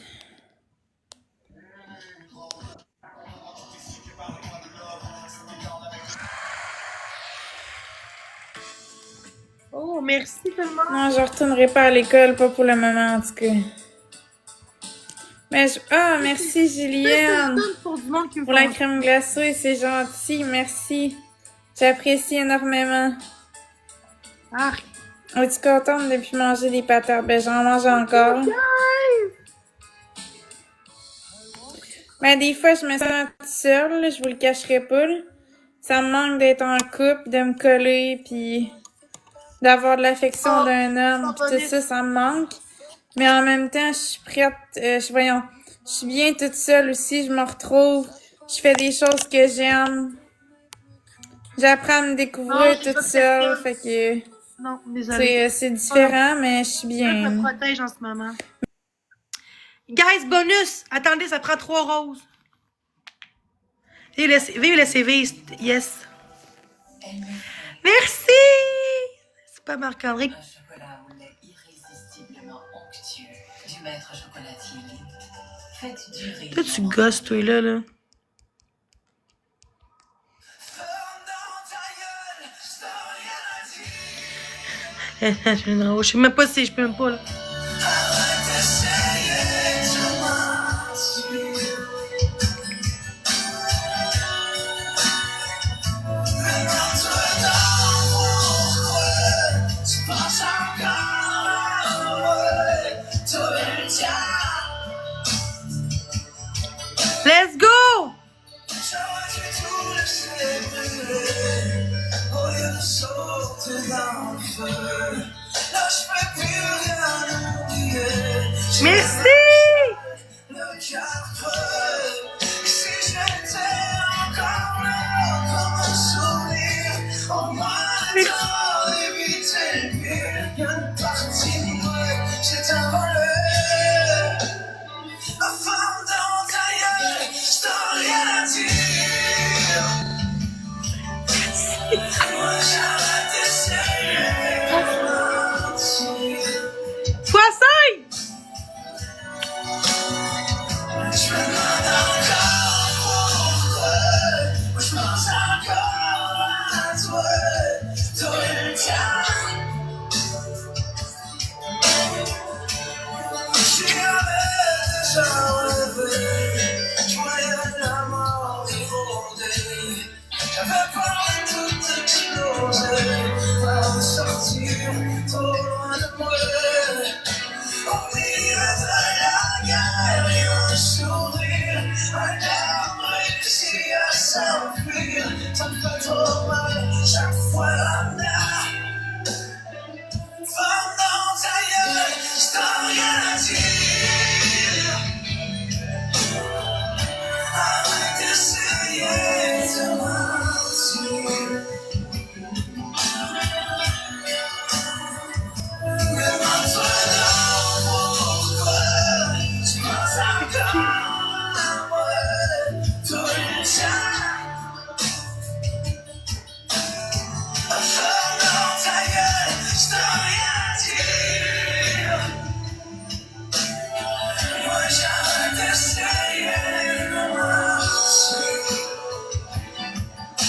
Oh, merci tout le monde. Non, je retournerai pas à l'école, pas pour le moment, en tout cas. Mais merci, Julienne. Pour la crème glacée, c'est gentil, merci. J'apprécie énormément. Ah. Es-tu contente depuis manger des patates? Ben, j'en mange encore. Ben, des fois, je me sens toute seule, là, je vous le cacherai pas, là. Ça me manque d'être en couple, de me coller, puis d'avoir de l'affection d'un homme, pis tout ça, ça me manque. Mais en même temps, je suis prête, je suis bien toute seule aussi, je me retrouve, je fais des choses que j'aime. J'apprends à me découvrir toute seule, fait que non, désolée. c'est différent, mais je suis bien. Je me protège en ce moment. Guys, bonus! Attendez, ça prend 3 roses. Vive le CV, yes. Merci! C'est pas Marc-André. Un chocolat au lait irrésistiblement onctueux du maître chocolatier Lind. Faites durer. Toi, tu gosses, toi, là. Je sais même pas si je peux même pas, là. Let's go! Merci! Fois 5!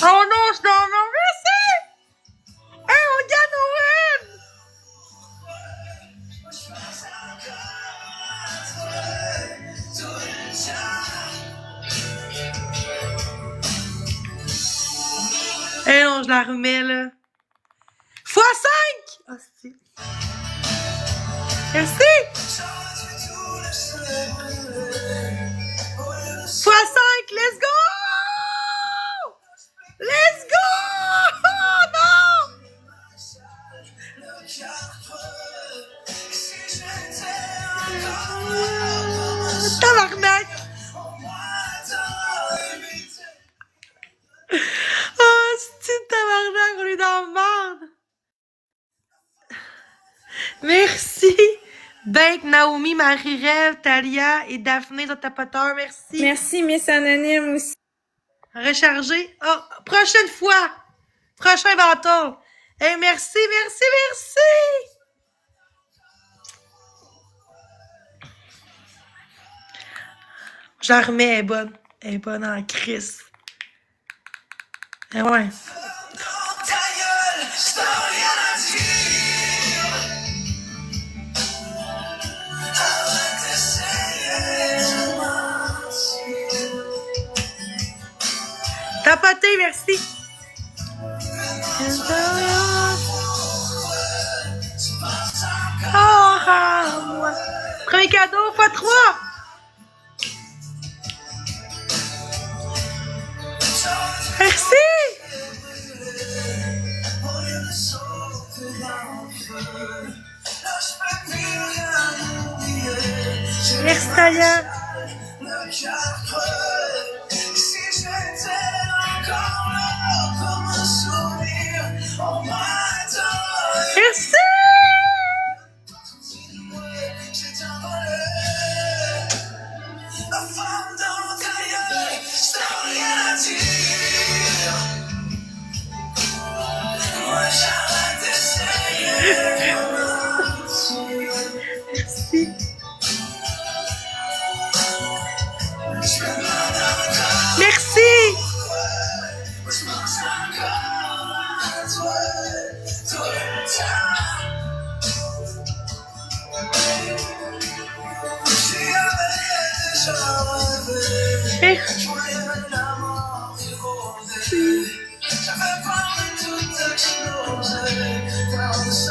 Oh non, je t'en remercie! Hey, on gagne Noël! Hey, non, je la remets, là. Fois 5! Oh, c'est... Merci! Fois 5, let's go! Let's go! Oh non! Tabarnak! Oh, c'est tabarnak, on est dans la merde! Merci! Bête, Naomi, Marie-Rêve, Talia et Daphné, notre tapoteur, merci. Merci, Miss Anonyme aussi. Recharger. Oh, prochaine fois! Prochain bâton! Hey, merci, merci, merci! Je la remets, elle est bonne. Elle est bonne en crise. Eh ouais. Tapoté, merci. Oh, premier cadeau, fois 3. Merci. Merci, Talia. Merci.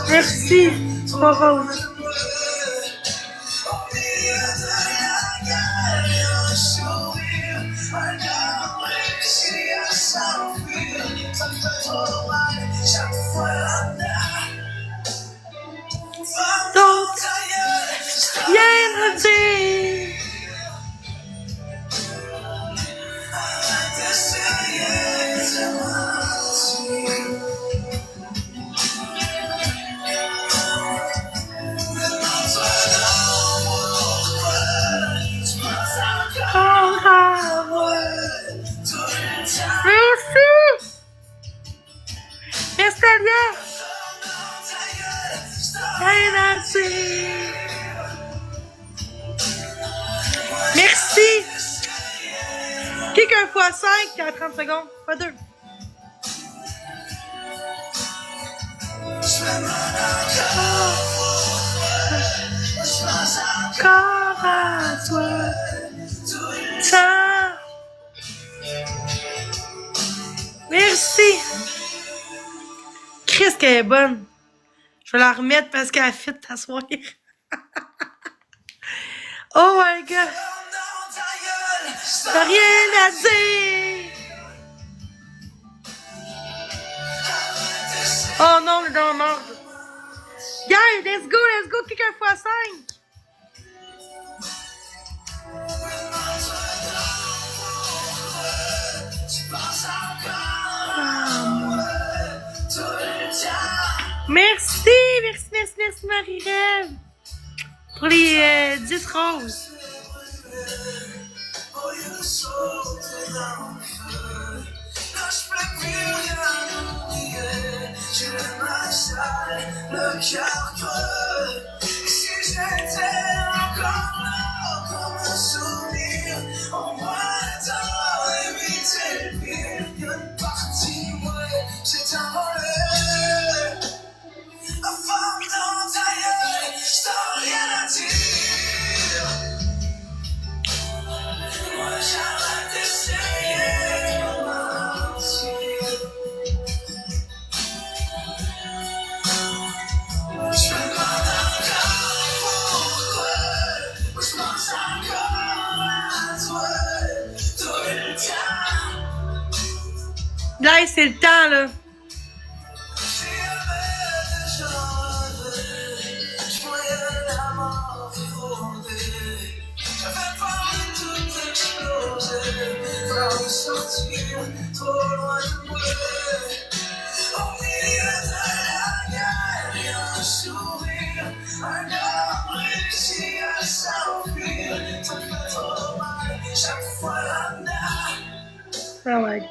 Merci. Pas rose. Donc, rien à dire. Merci. Merci, Talia. Rien à dire. Merci. Kick un fois 5, t'es à 30 secondes. Pas 2. Corps à toi. Ça. Merci. Chris, qu'elle est bonne. Je vais la remettre parce qu'elle a fait ta soirée. Oh my god. T'as rien à dire. Oh non, on est dans la merde. Guys, let's go, kick un fois 5. Merci Marie-Rêve pour les 10 roses. Là, c'est le temps, là. Ah ouais.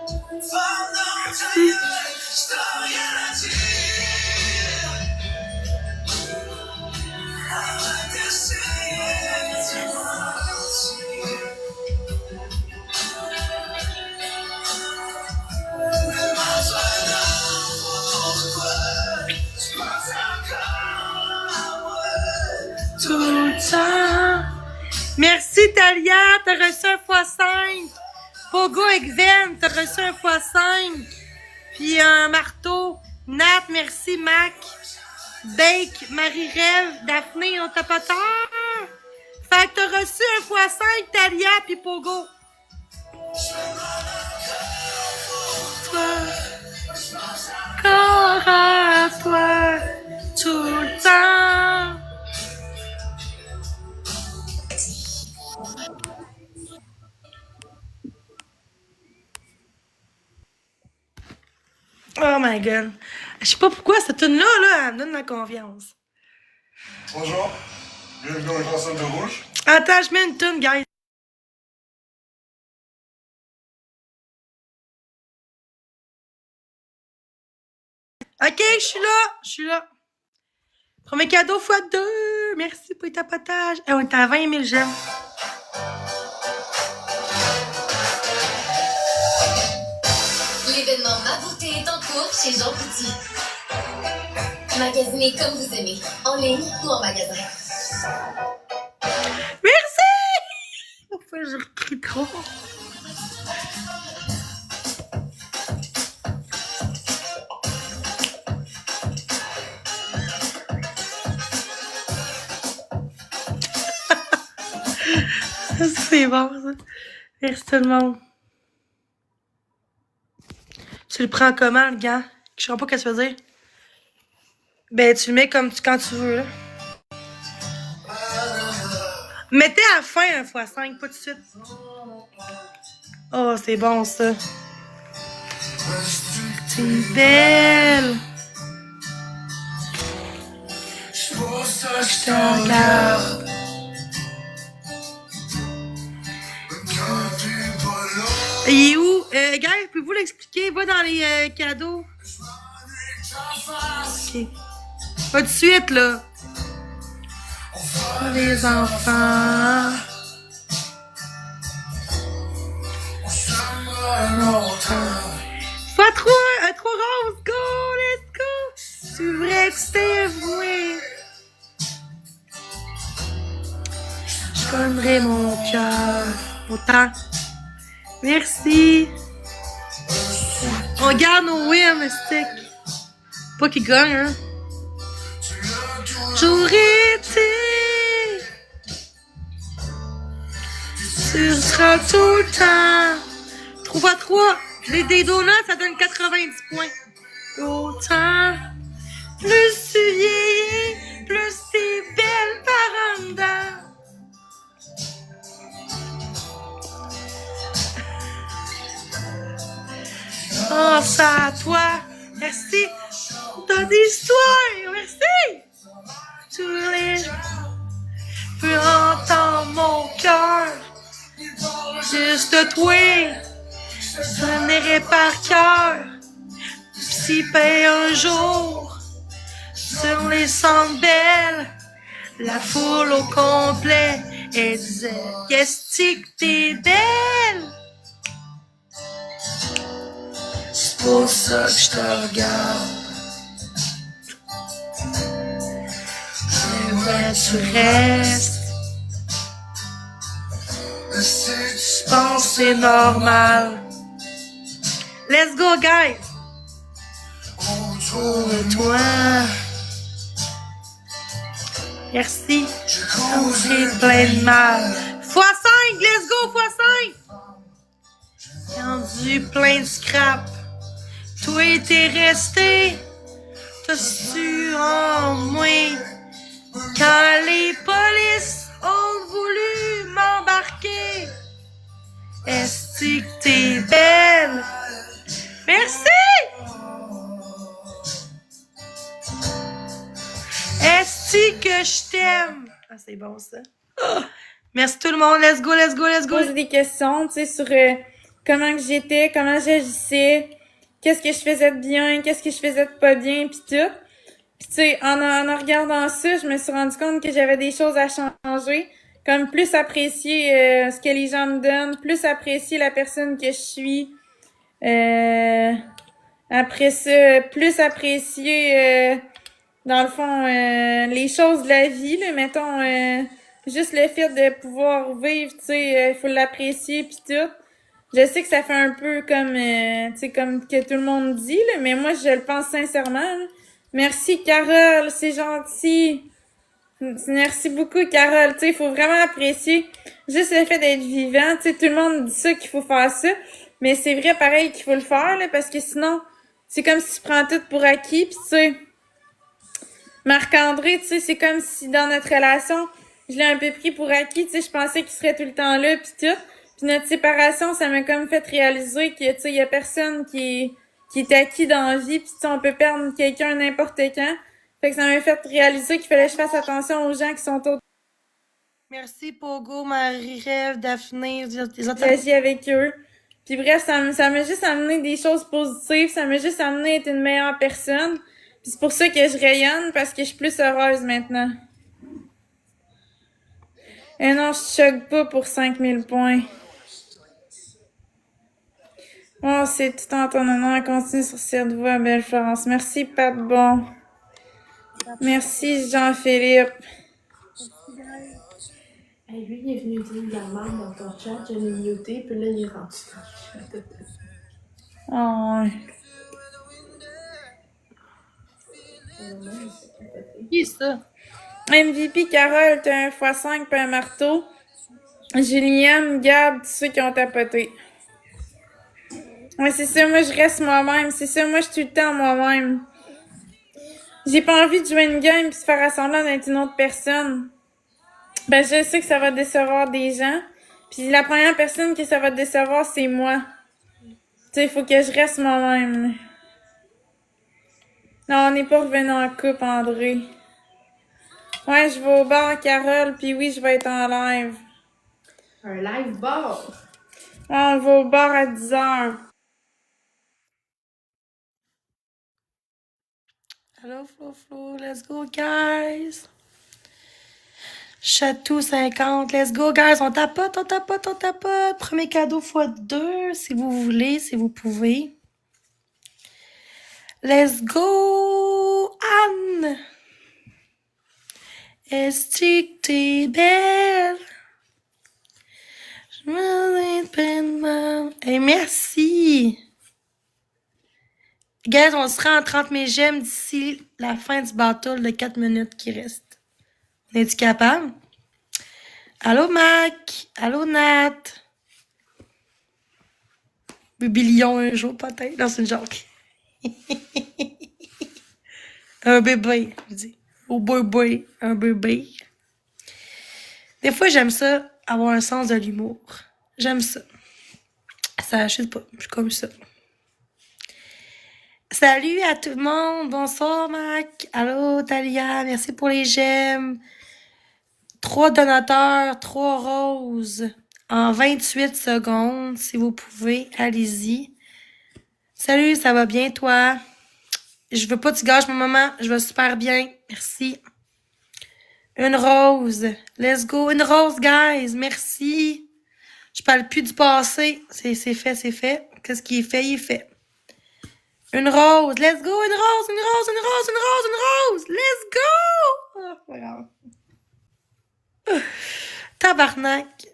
Merci Talia, t'as reçu un x5. Pogo et Gwen, t'as reçu un x5. Puis un marteau. Nat, merci Mac. Bake, Marie-Rêve, Daphné, on t'a pas tard. Fait que t'as reçu un x5 Talia puis Pogo. Toi, corps à toi, tout le temps. Oh my god. Je sais pas pourquoi cette tune là, elle me donne la confiance. Bonjour, bienvenue dans le Grand Centre de Rouge. Attends, je mets une tune, guys. Ok, je suis là. Premier cadeau x2. Merci pour les tapotages. On est à 20 000 j'aime. L'événement Ma Beauté est en cours chez Jean Petit. Magasinez comme vous aimez, en ligne ou en magasin. Merci! Pourquoi je crie trop? C'est bon, ça. Merci tout le monde. Tu le prends comment, le gant? Je sais pas ce que ça veut dire. Ben, tu le mets comme quand tu veux, là. Mettez à la fin un x5, pas tout de suite. Oh, c'est bon, ça. T'es belle. Je te regarde. Il est où? Gars, pouvez-vous l'expliquer? Va dans les cadeaux. Ok. Pas de suite, là. Les enfants. Pas trop rose, go, let's go. C'est vrai que c'est vrai. Je donnerai mon cœur. Autant. Merci. On garde nos wins, stick. Pas qu'il gagne, hein. J'aurais été. Tu seras tout le temps. 3x3. Des donuts, ça donne 90 points. Autant. Plus tu vieillis, plus t'es belle par en dedans. Pense à toi. Merci. T'as des histoires. Merci. Tous les jours, peux entendre mon cœur. Juste toi. Je donnerai par cœur. Si paye un jour. Sur les centres belles. La foule au complet. Elle disait, qu'est-ce que t'es belle? C'est pour ça que je te regarde. J'aimerais que tu restes. Je pense que c'est normal. Let's go, guys! Autour de toi. Merci. J'ai plein de mal. x5, let's go, x5! Rendu plein de scrap. Toi, t'es resté. T'as su en moi. Quand les polices ont voulu m'embarquer. Est-ce que t'es belle? Merci! Est-ce que je t'aime? Ah, c'est bon, ça. Oh! Merci tout le monde. Let's go, let's go, let's go. Poser des questions, tu sais, sur comment que j'étais, comment j'agissais, qu'est-ce que je faisais de bien, qu'est-ce que je faisais de pas bien, pis tout. Pis tu sais, en regardant ça, je me suis rendu compte que j'avais des choses à changer. Comme plus apprécier ce que les gens me donnent, plus apprécier la personne que je suis. Après ça, plus apprécier, dans le fond, les choses de la vie, là, mettons, juste le fait de pouvoir vivre, tu sais, faut l'apprécier pis tout. Je sais que ça fait un peu comme, tu sais, comme que tout le monde dit, là, mais moi, je le pense sincèrement, là. Merci, Carole, c'est gentil. Merci beaucoup, Carole. Tu sais, il faut vraiment apprécier juste le fait d'être vivant. Tu sais, tout le monde dit ça qu'il faut faire ça, mais c'est vrai pareil qu'il faut le faire, là, parce que sinon, c'est comme si tu prends tout pour acquis, pis tu sais, Marc-André, tu sais, c'est comme si dans notre relation, je l'ai un peu pris pour acquis, tu sais, je pensais qu'il serait tout le temps là, pis tout. Puis notre séparation, ça m'a comme fait réaliser que, tu sais, y a personne qui est acquis dans la vie, pis tu sais, on peut perdre quelqu'un n'importe quand. Fait que ça m'a fait réaliser qu'il fallait que je fasse attention aux gens qui sont autour. Merci, Pogo, Marie-Rêve, Daphné, des autres. J'agis avec eux. Puis bref, ça m'a juste amené des choses positives, ça m'a juste amené à être une meilleure personne. Puis c'est pour ça que je rayonne, parce que je suis plus heureuse maintenant. Et non, je choque pas pour 5000 points. Oh, c'est tout en ton honneur. Continue sur cette voie, belle Florence. Merci, Pat Bon. Merci, Jean-Philippe. Hey, lui, il est venu dire de la merde dans ton chat, je l'ai muté, puis là, il est rentré dans le chat. Oh, ouais. Qui est ça? MVP Carole, t'as un x5 pis un marteau. Juliane, Gab, tous ceux qui ont tapoté. Ouais, c'est ça, moi je reste moi-même. C'est ça, moi je suis tout le temps moi-même. J'ai pas envie de jouer une game pis se faire assembler d'être une autre personne. Ben, je sais que ça va décevoir des gens. Puis la première personne que ça va décevoir, c'est moi. Tu sais, il faut que je reste moi-même. Non, on n'est pas revenu en couple, André. Ouais, je vais au bar, Carole, puis oui, je vais être en live. Un live bar. Ouais, on va au bar à 10h. Hello, Flo, let's go, guys. Chatou 50, let's go, guys. On tapote. Premier cadeau x2, si vous voulez, si vous pouvez. Let's go, Anne. Est-ce que t'es belle? Je me peine mal. Hey, merci. Guys, on sera en 30 000 j'aime d'ici la fin du battle de 4 minutes qui reste. On est-tu capable? Allô, Mac? Allô, Nat? Bébé-lion un jour, peut-être. Non, c'est une joke. Un bébé, je dis. Oh, bébé, un bébé. Des fois, j'aime ça, avoir un sens de l'humour. J'aime ça. Ça, je sais pas, je suis comme ça. Salut à tout le monde. Bonsoir, Mac. Allô, Talia. Merci pour les j'aime. 3 donateurs, 3 roses en 28 secondes. Si vous pouvez, allez-y. Salut, ça va bien, toi? Je veux pas que tu gâches mon moment. Je vais super bien. Merci. Une rose. Let's go. Une rose, guys. Merci. Je parle plus du passé. C'est fait. Qu'est-ce qui est fait, il est fait. Une rose. Let's go. Une rose. Let's go. Oh, pas grave. Tabarnak.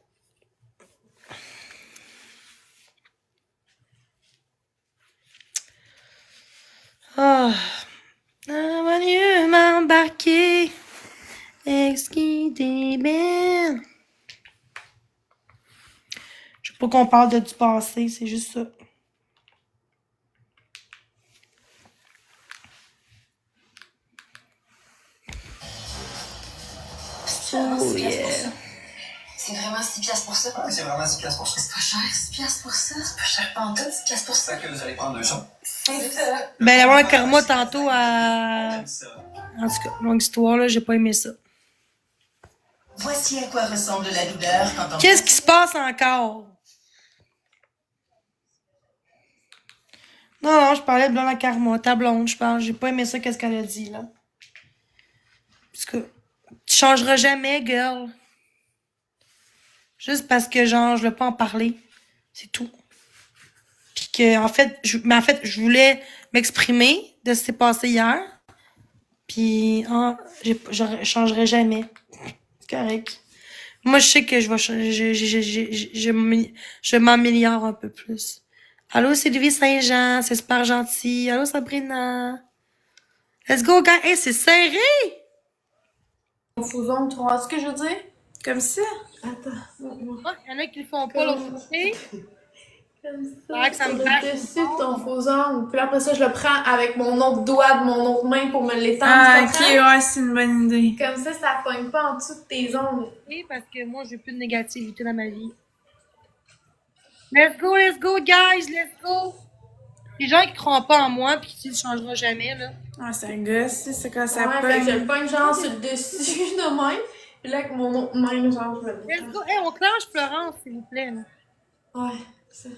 Oh. Va mieux m'embarquer. Est-ce qu'il est belle? Je veux pas qu'on parle du passé, c'est juste ça. Oh yeah. C'est vraiment 6 piastres pour ça? Ah, c'est vraiment 10 piastres pour ça. C'est pas cher, 6 piastres pour ça? C'est pas cher pas en tout, 6 piastres pour ça. C'est que vous allez prendre 2 gens. C'est ça. Ben, la moins karma tantôt à. J'aime ça. En tout cas, longue histoire, là, j'ai pas aimé ça. Voici à quoi ressemble la douleur quand on... Qu'est-ce qui se passe encore? Non, je parlais de blonde à karma. Ta blonde, je parle. J'ai pas aimé ça, qu'est-ce qu'elle a dit, là. Parce que tu changeras jamais, girl. Juste parce que, genre, je veux pas en parler. C'est tout. Puis que, en fait, je voulais m'exprimer de ce qui s'est passé hier. Puis, je changerai jamais. C'est correct. Moi, je sais que je m'améliore un peu plus. Allô, Sylvie Saint-Jean, c'est super gentil. Allô, Sabrina. Let's go, gars. Hey, c'est serré! Confusion, tu vois ce que je veux dire? Comme ça? Attends. Il y en a qui le font pas l'autre côté. Comme Ouais, que ça me braque. dessus de ton faux ongle. Puis après ça, je le prends avec mon autre doigt de mon autre main pour me l'étendre. Ah, tu ok, comprends? ouais, c'est une bonne idée. Comme ça pogne pas en dessous de tes ongles. Oui, parce que moi, j'ai plus de négativité dans ma vie. Let's go, guys, let's go! Les gens qui croient pas en moi pis qui ne changera jamais, là. Ah, ça gosse, c'est quand ça Ouais, fait que je pogne. le pogne genre sur le dessus de même. Puis là, avec mon autre main, genre, je me Let's l'étends. go! Hey, on clenche Florence, s'il vous plaît, là. Ouais, ça.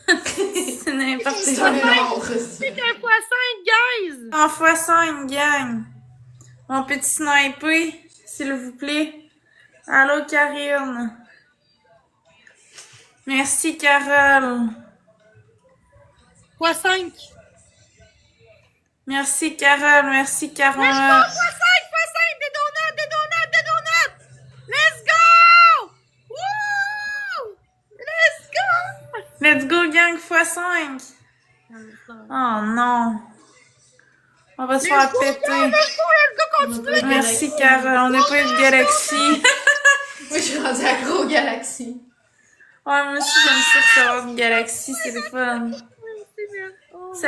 C'est n'importe C'est quoi. un genre, ça. C'est un x5, guys! En x5, gang. On peut sniper, s'il vous plaît. Allô, Karine. Merci, Carole. x5! Merci, Carole. Merci, Carole. x5! Des donuts! Let's go! Woo! Let's go! Let's go, gang, x5. Oh non. On va se faire péter. Let's go, continue! Merci, Carole. On n'a pas eu de galaxie. Moi, je suis rendue accro aux galaxies. Ouais, moi aussi, j'aime ça recevoir une galaxie, c'est le fun. Je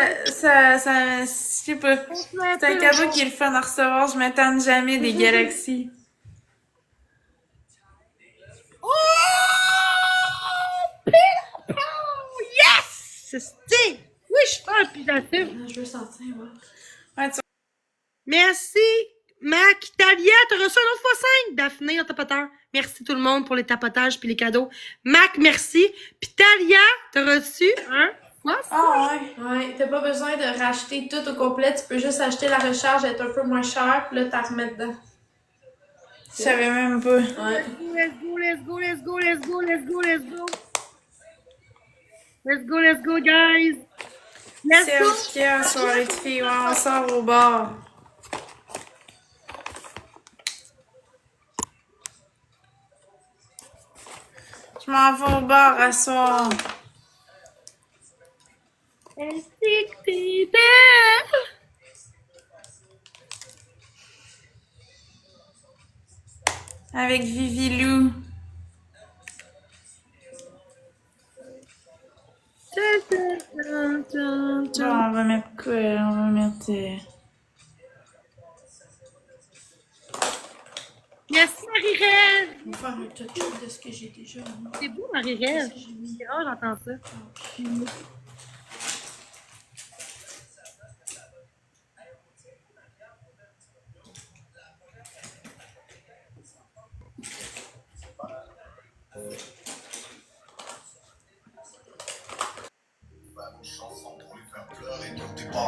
sais pas. C'est un cadeau qui est le fun à recevoir, je m'attends jamais des galaxies. C'est oui, je suis pas plus d'actif. Je veux sentir, ouais. Ouais, tu Merci, Mac. Talia, t'as reçu un autre fois 5. Daphné, en tapoteur. Merci tout le monde pour les tapotages puis les cadeaux. Mac, merci. Puis Talia, t'as reçu un fois 5. Ah ouais. Ouais, t'as pas besoin de racheter tout au complet, tu peux juste acheter la recharge, être un peu moins cher, puis là, t'en remets dedans. Je savais même pas. Ouais. Let's go, let's go, let's go, let's go, let's go, let's go. Let's go, let's go, guys. Let's go. Serge Pierre, soirée de filles, ouais, on sort au bar. Je m'en vais au bar à soir. Avec Vivi Lou. Bon, on va mettre quoi? On va mettre... Merci, Marie-Rêve. On va faire un touch de ce que j'ai déjà. C'est beau, Marie-Rêve. C'est rare, j'entends ça.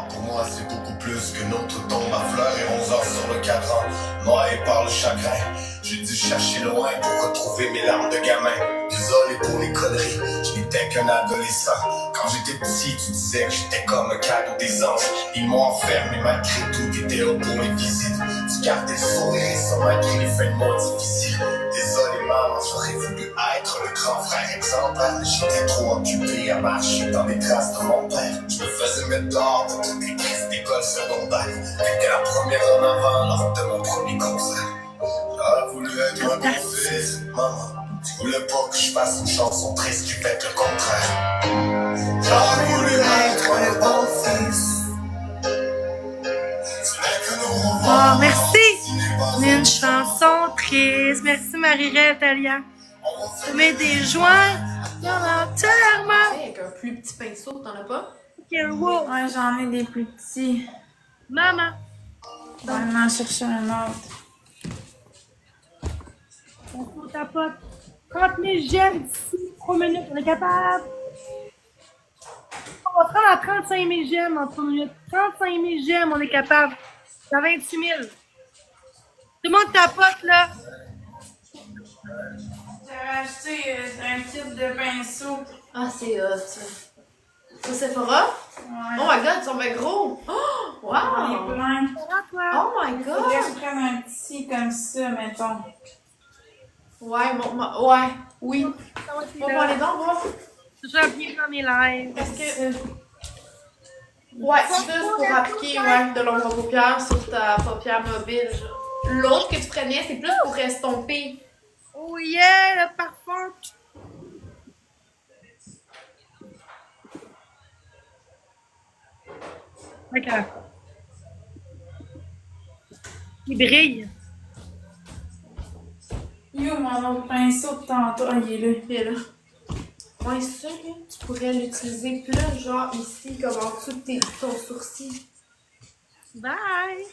Pour moi, c'est beaucoup plus que notre tombe à fleurs et 11 heures sur le cadran. Noyé par le chagrin, j'ai dû chercher loin pour retrouver mes larmes de gamin. Désolé pour les conneries, je n'étais qu'un adolescent. Quand j'étais petit, tu disais que j'étais comme un cadeau des anges. Ils m'ont enfermé malgré tout, t'étais là pour mes visites. Tu gardais le sourire sans malgré les fins de mois difficiles. Désolé maman, j'aurais voulu être le grand frère exemplaire. Mais j'étais trop occupé à marcher dans les traces de mon père. Je me faisais mettre dehors de toutes les crises d'école secondaire. T'étais la première en avant lors de mon premier concert. J'aurais voulu être un bon fils, maman. Tu voulais pas que je fasse une chanson triste qui fait le contraire. J'aurais voulu être un bon fils. Tu n'es que nos Oh, merci. Une chanson triste. Merci, Marie-Rêve, Talia. Tu mets des joints dans l'enterrement. Avec un plus petit pinceau, t'en as pas? Wow. Ouais, j'en ai des plus petits. Maman. On va en chercher un autre. On faut tapote. 30 000 j'aime d'ici 3 minutes. On est capable. On va prendre à 35 000 j'aime en 3 minutes. 35 000 j'aime, on est capable. C'est à 26 000. Tout le monde tapote, là. J'avais acheté un kit de pinceau. Ah, c'est hot, ça. Ça, Sephora? Ouais. Oh my god, ils sont bien gros! Oh, J'en ai wow! plein. Toi. Oh my god! Faudrait que je prenne un petit comme ça, mettons. Ouais, ouais, oui. Ça va être On va voir les dents, voir. Je suis bien dans mes lives. Est-ce que. Ouais, c'est juste pour appliquer ouais, de l'ombre à paupières sur ta paupière mobile. L'autre que tu prenais, c'est plus pour estomper. Oh yeah, le parfum. Ok. Il brille. Yo, mon autre pinceau de tantôt. Ah, il est là. Et là. Ouais, ça, là, tu pourrais l'utiliser plus, genre ici, comme en dessous de ton sourcil. Bye.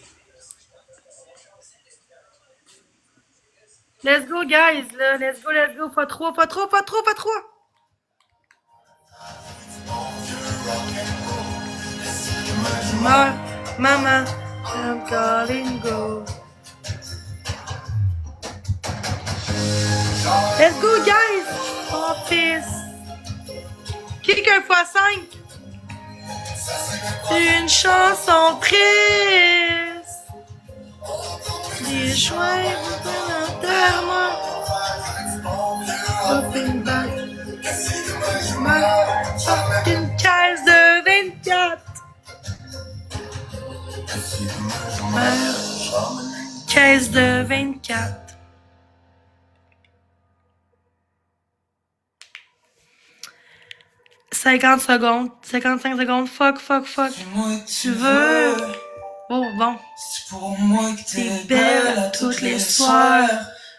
Let's go, guys, là. Let's go, let's go. Pas trop, pas trop, pas trop, pas trop. Mama, I'm calling go. Let's go, guys. Office. Quelqu'un fois 5. Une chanson triste. Des joints de l'enterrement. Open back. Une caisse de 24. Caisse de 24. 50 secondes. 55 secondes. Fuck. Tu veux. Oh, bon. C'est pour moi que T'es t'es belle à toutes les soirs.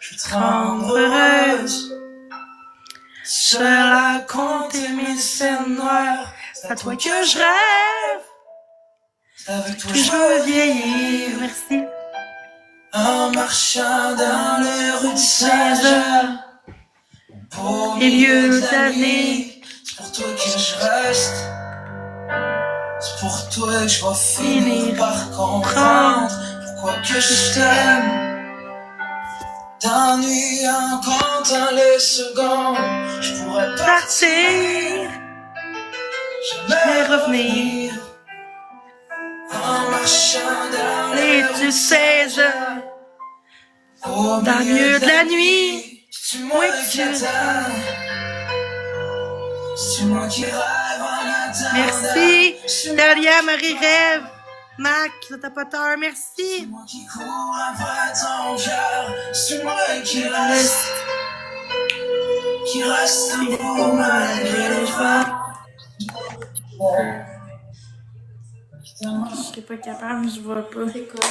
Je veux te Rendre rendre heureuse. heureuse. Seule à compter mes scènes noires. C'est à toi que je rêve. C'est avec toi Puis je veux vieillir. Merci. En marchant dans les rues de Saint-Jean. Au Milieu d'année. C'est pour toi que je reste. C'est pour toi que je vais finir par comprendre pourquoi que je t'aime. T'ennuies en comptant les secondes. Je pourrais Partir. jamais revenir. En marchant dans Les tu sais, au dans le milieu de la nuit. C'est moi qui attends. C'est moi qui rêve en attendant. Merci. Dalia, Marie-Rêve. Mac, le tapoteur, C'est merci. moi qui cours après ton cœur. C'est moi qui reste. Qui reste debout malgré les vents. Putain, je suis pas capable, je vois pas. C'est quoi?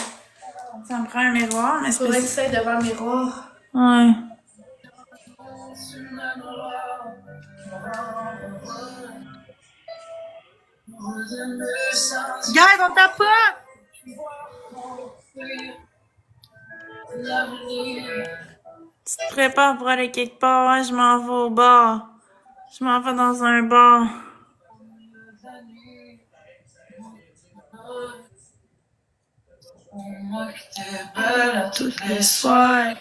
Ça me prend un miroir, mais c'est Faudrait pas que tu ailles devant le miroir. Ouais. Guys, on tapote. Tu te prépares pour aller quelque part, ouais, je m'en vais au bar. Je m'en vais dans un bar. Moi qui t'es belle à toutes les Soir.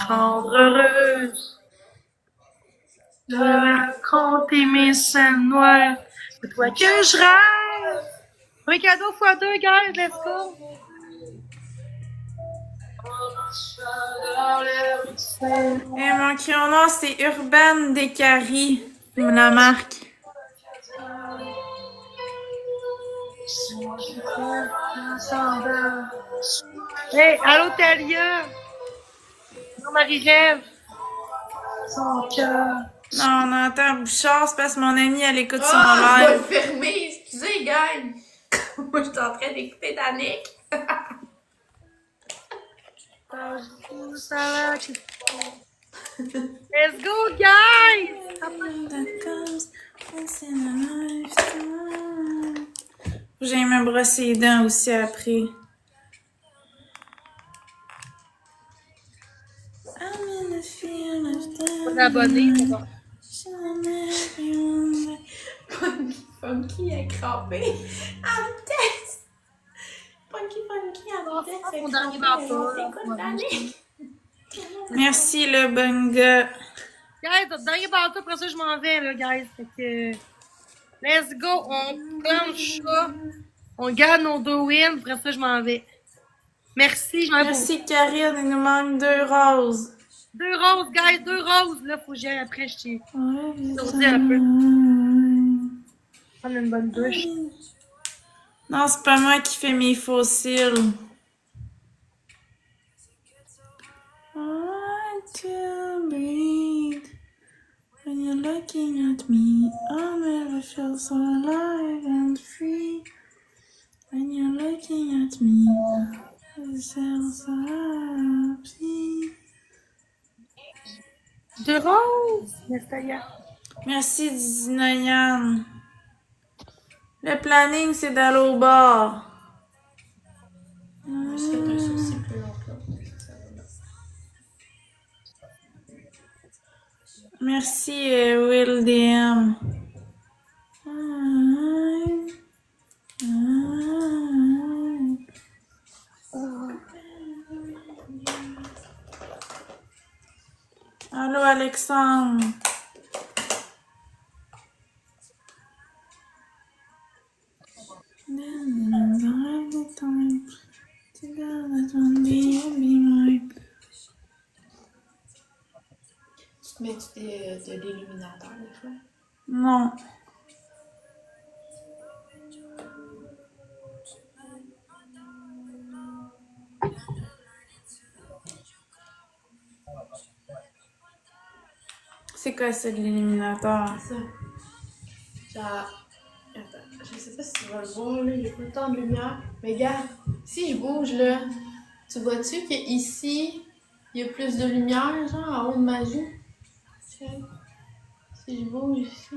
Rendre heureuse. Je raconter mes scènes noires. C'est toi que je rêve. Un cadeau x2, guys, let's go. Et mon crayon c'est Urban Décari. La marque. Hey, allô Talia. Non, Marie-Rêve. Son cœur. Non, on entend Bouchard, c'est parce que mon amie, elle écoute son Ah, je vais live. le fermer, excusez, gang. Moi, je suis en train d'écouter Danick. Let's go, guys. J'ai me brosser les dents aussi après. Abonné, c'est bon. Funky est crampé. En vitesse. Funky en vitesse. Mon dernier bateau. Écoute Danick. Merci le bon gars. Guys, dernier bateau, après ça, je m'en vais, là, guys. Fait que. Let's go, on planche ça. On garde nos 2 wins, après ça, je m'en vais. Merci, je m'en vais. Merci Karine, il nous manque 2 roses. 2 roses, guys, 2 roses. Là, faut que j'y aille après, je t'ai sourdi un peu. Prendre une bonne douche. Non, c'est pas moi qui fais mes fossiles. I want to breathe. When you're looking at me, I'll never feel so alive and free. When you're looking at me, I feel so happy. 2 roses, Nestalia. Merci Dizinayan. Le planning, c'est d'aller au bar. Merci Will DM. Allô Alexandre. Tu te mets-tu de l'illuminateur des fois? Non. C'est quoi ça de l'illuminateur? Ça. Attends, je sais pas si tu vas le voir, là, il y a pas tant de lumière. Mais regarde, si je bouge, là, tu vois-tu qu'ici, il y a plus de lumière, genre, en haut de ma joue? Check. Si je bouge ici.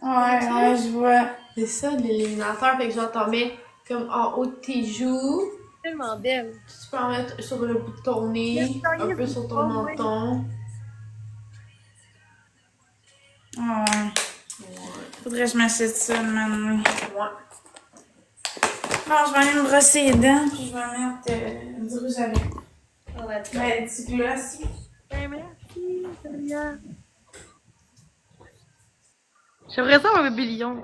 Ouais, je vois. C'est ça, l'illuminateur, fait que genre, t'en mets comme en haut de tes joues. Tellement belle. Tu peux en mettre sur le bout de ton nez, un peu sur ton menton. Ouais. Faudrait que je m'achète ça, man. Ouais. Bon, je vais aller me brosser les dents, puis je vais mettre du rouge à lèvres. Ouais, du gloss. Merci, Talia. J'aimerais ça un bébé lion.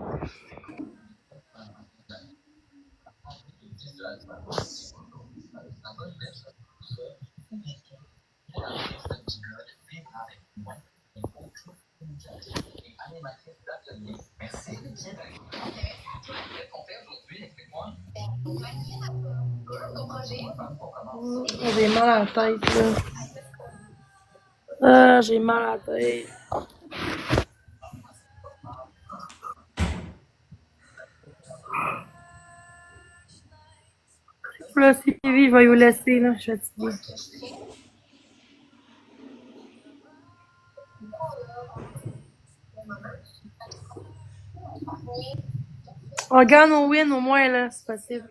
J'ai mal à la tête, là. Ah, j'ai mal à la tête. Là, c'est fini, je vais vous laisser, là. Je suis fatiguée. On gagne, on win, au moins, là. C'est possible.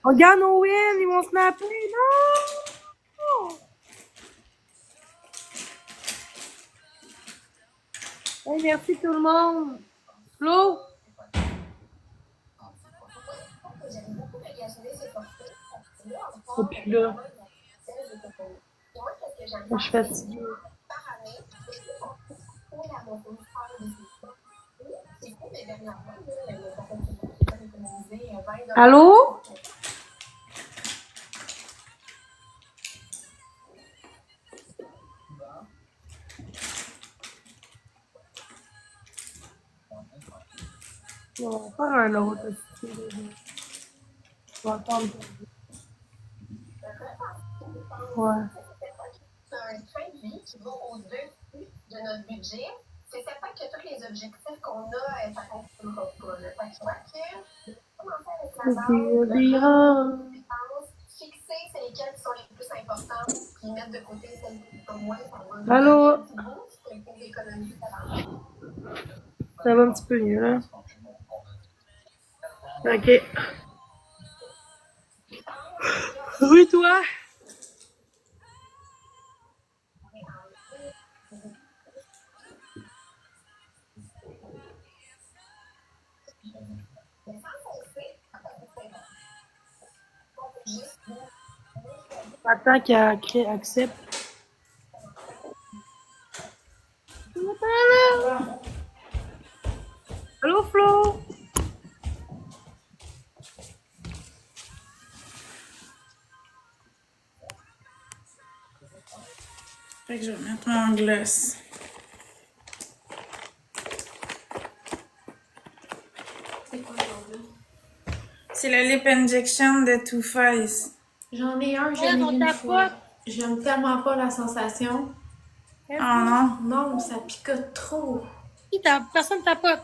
On gagne, on win. Ils vont snapper. Non! Hey, merci tout le monde. Flo? Et puis là, je suis fatiguée. Allô? On va faire un autre. Je vais attendre. Ouais. C'est un train de vie qui va au-dessus de notre budget. C'est certain que tous les objectifs qu'on a, ça fonctionnera pas. Fait que je crois que commencer avec la base, dépenses, fixer c'est lesquelles qui sont les plus importantes, puis mettre de côté celles qui sont moins importantes. Allô? C'est pour économiser ta base. Ça va un petit peu mieux, là. Ok. Oui, toi? Attends qu'elle accepte. Allô, Flo? Fait que je vais mettre mon gloss. C'est la lip injection de Too Faced. J'en ai un, j'en ai une fois. J'aime tellement pas la sensation. Oh non. Non, ça picote trop. Personne tapote.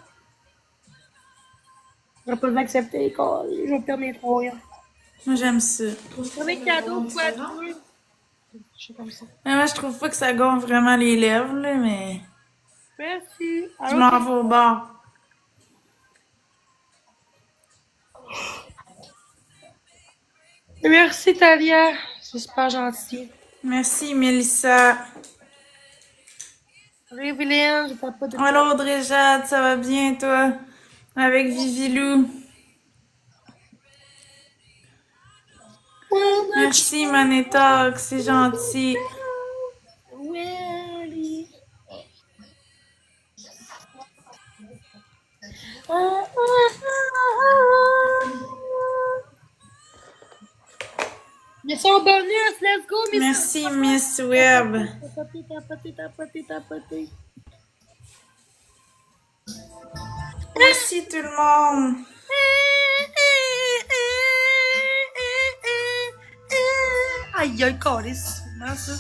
Je vais pas l'accepter, quoi. Je vais perdre mes 3 ans. Moi, j'aime ça. Avec cadeau, quoi, je suis comme ça. Mais moi, je trouve pas que ça gonfle vraiment les lèvres, là, mais... Merci. Je m'en vais au bar. Merci, Talia. C'est super gentil. Merci, Mélissa. Salut, Evelyne. Je t'ai pas de... Allô, Audrey Jade, ça va bien, toi? Avec Vivilou. Merci, Manétox, c'est gentil. Merci au bonus, let's go, Miss. Merci, Miss Webb. Tapoter. Merci tout le monde. Aïe, aïe, calé, c'est souvent ça.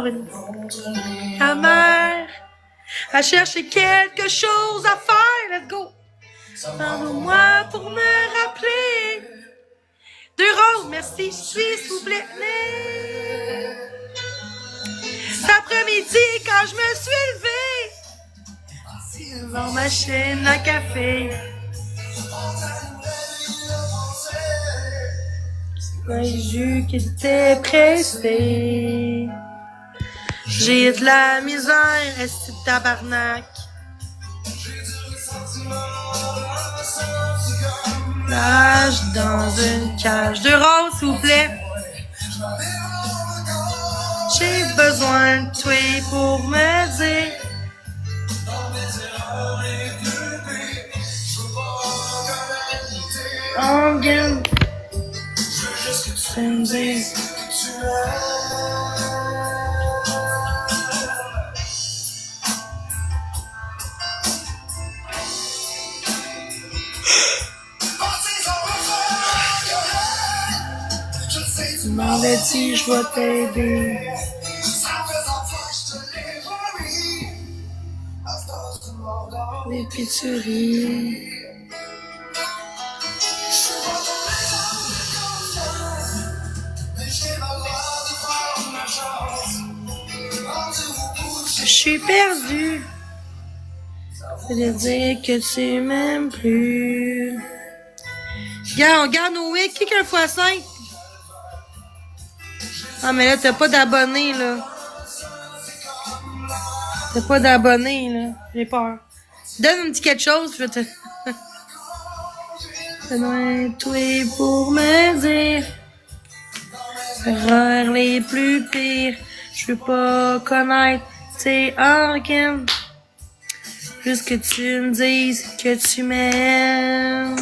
encore une ta mère a cherché quelque chose à faire. Let's go. Parle-moi pour me rappeler. 2 roses, merci, s'il vous plaît. Cet après-midi, quand je me suis levée, devant ma chaîne à café. J'ai vu qu'il était pressé. J'ai de la misère, est-ce que tabarnak? Nage dans une cage. 2 roses, s'il vous plaît. J'ai besoin de toi pour me dire. On vient. Je me dis. Tu m'avais dit, je vais t'aider. Et puis tu ris. Je suis perdue. C'est de dire que tu m'aimes plus. Regarde, on garde nos wicks. Qui qu'un fois 5? Ah, mais là, t'as pas d'abonnés, là. T'as pas d'abonnés, là. J'ai peur. Donne un petit quelque chose, je vais te... Donne toi pour me dire. Erreurs les plus pires. Je veux pas connaître tes organes. Juste que tu me dises que tu m'aimes.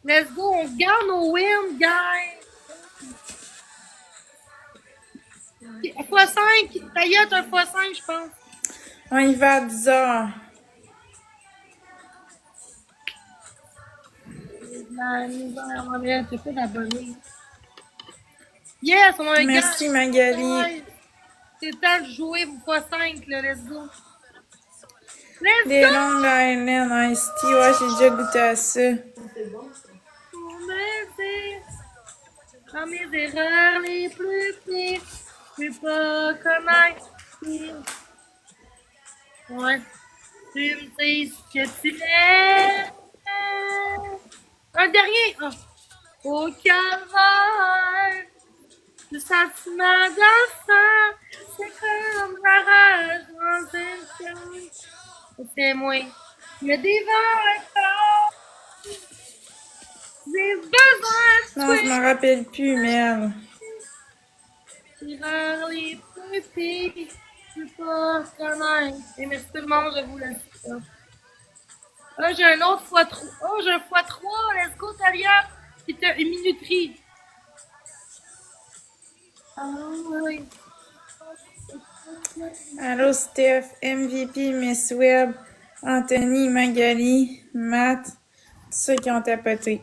Let's go, on garde nos wins, guys. x5, ta gueule, un x5, je pense. On y va à 10 heures. La misère, ma mère, t'as pas d'abonnés. Yes, on a un Merci, gars. Magali. Ouais. C'est le temps de jouer pour x5, là, let's go. Let's Des go! Long Island Iced Tea, ouais, j'ai déjà goûté à ça. Pour me dire, dans mes erreurs les plus pires, je peux pas connaître. Ouais. Tu me dis que tu es. Un dernier. Oh. Au calvaire, le sentiment d'enfant, c'est comme la rage dans une chambre. C'est moi. Il y a des vents. J'ai besoin de Non, toi. je m'en rappelle plus, merde. Erreurs les plus pires, je peux pas connaître. Et merci tout le monde, je vous laisse ça. Ah, j'ai un autre x3. Oh, j'ai un x3. Let's go, Talia. C'est une minuterie. Ah, oui. Allô, Steph, MVP, Miss Web, Anthony, Magali, Matt, tous ceux qui ont tapoté.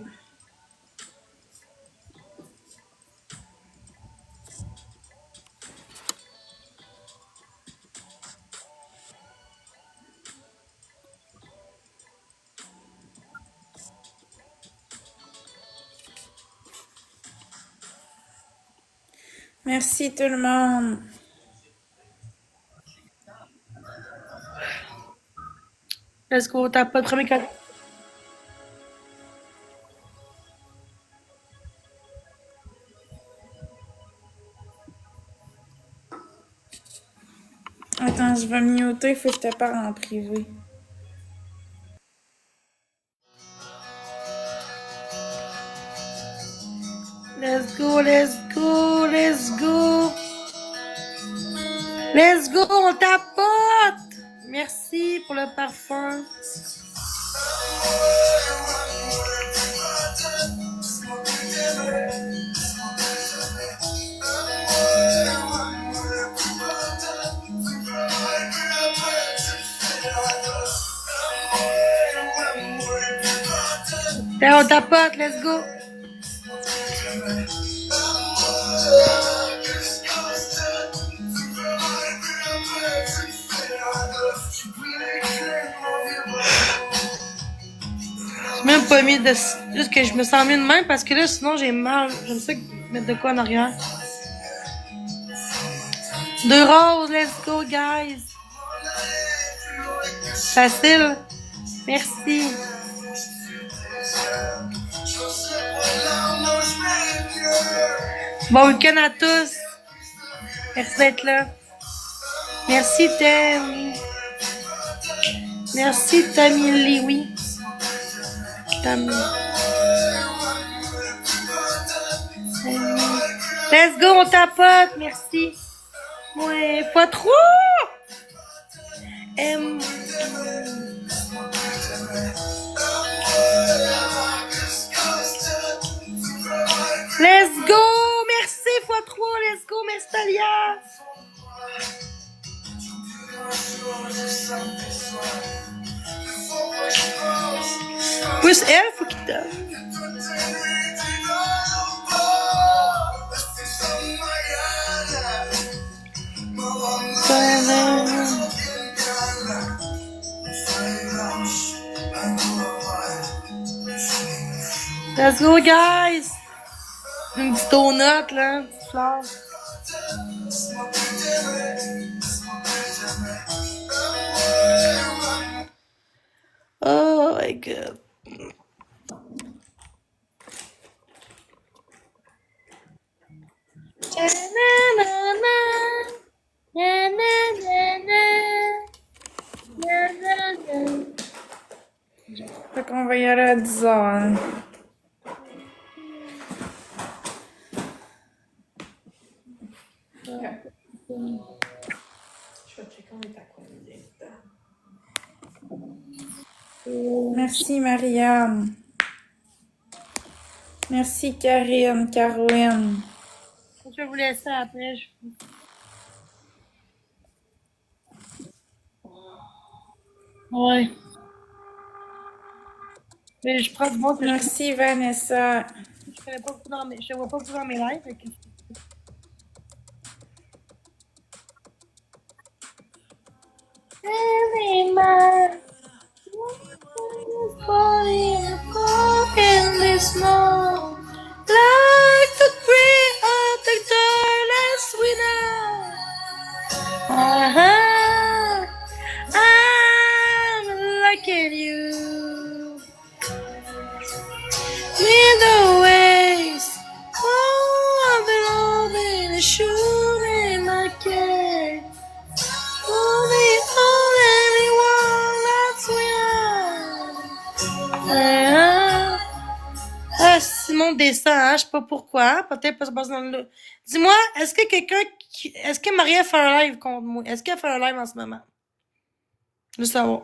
Merci tout le monde. Let's go, t'as pas de premier cadeau. Attends, je vais muter, faut que je te parle en privé. Let's go, let's go, let's go. Let's go, on tapote. Merci pour le parfum. On tapote, let's go. J'ai même pas mis de. Juste que je me sens mieux de même parce que là, sinon j'ai mal. J'aime ça mettre de quoi en arrière. 2 roses, let's go, guys. Facile. Merci. Bon week-end à tous. Merci d'être là. Merci, Tam. Merci, Tammy, oui. Tammy. Let's go, on tapote. Merci. Ouais, pas trop. Let's go. Merci, x3. Let's go, merci, Talia. Plus elle, faut qu'il donne. Let's go, guys! Une petite donut, là, une petite fleur. Oh my god. Fait qu'on va y aller à 10h. Merci Marianne. Merci Karine, Caroline. Je vais vous laisser après. Ouais. Mais je prends du bon que Merci Vanessa. je connais pas beaucoup je vois pas beaucoup dans mes lives. Fait que... Every man in the snow, like the gray of the darkness winter. I'm liking you. In the waves, oh, I've been in shooting my cake. Ah, Simon descend, hein? Je sais pas pourquoi. Peut-être parce que dans le... Dis-moi, est-ce que est-ce que Maria fait un live contre moi? Est-ce qu'elle fait un live en ce moment? Je veux savoir.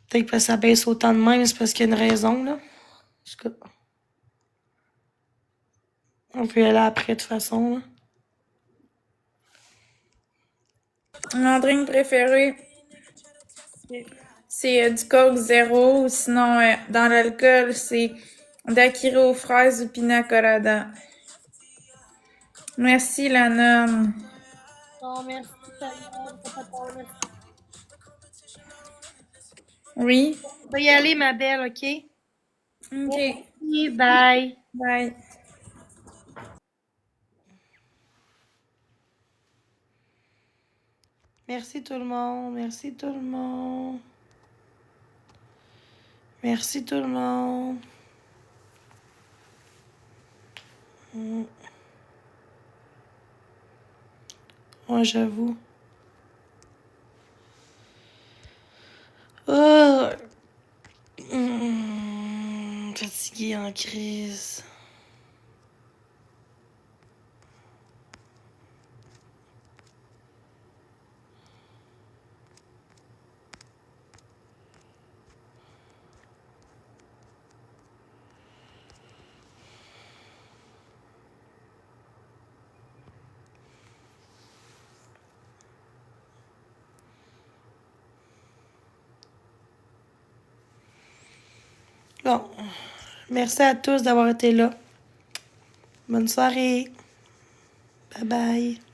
Peut-être que ça baisse autant de même, c'est parce qu'il y a une raison, là. On peut y aller après, de toute façon, là. Mon drink préféré, c'est du Coke zéro, ou sinon, dans l'alcool, c'est daiquiri aux fraises ou pina colada. Merci, la nonne. Oh, merci, Oui? On va y aller, ma belle, OK? OK. Merci, bye. Bye. Merci tout le monde, merci tout le monde. Merci tout le monde. Ouais, j'avoue. Oh. Fatiguée en crise. Bon, merci à tous d'avoir été là. Bonne soirée. Bye bye.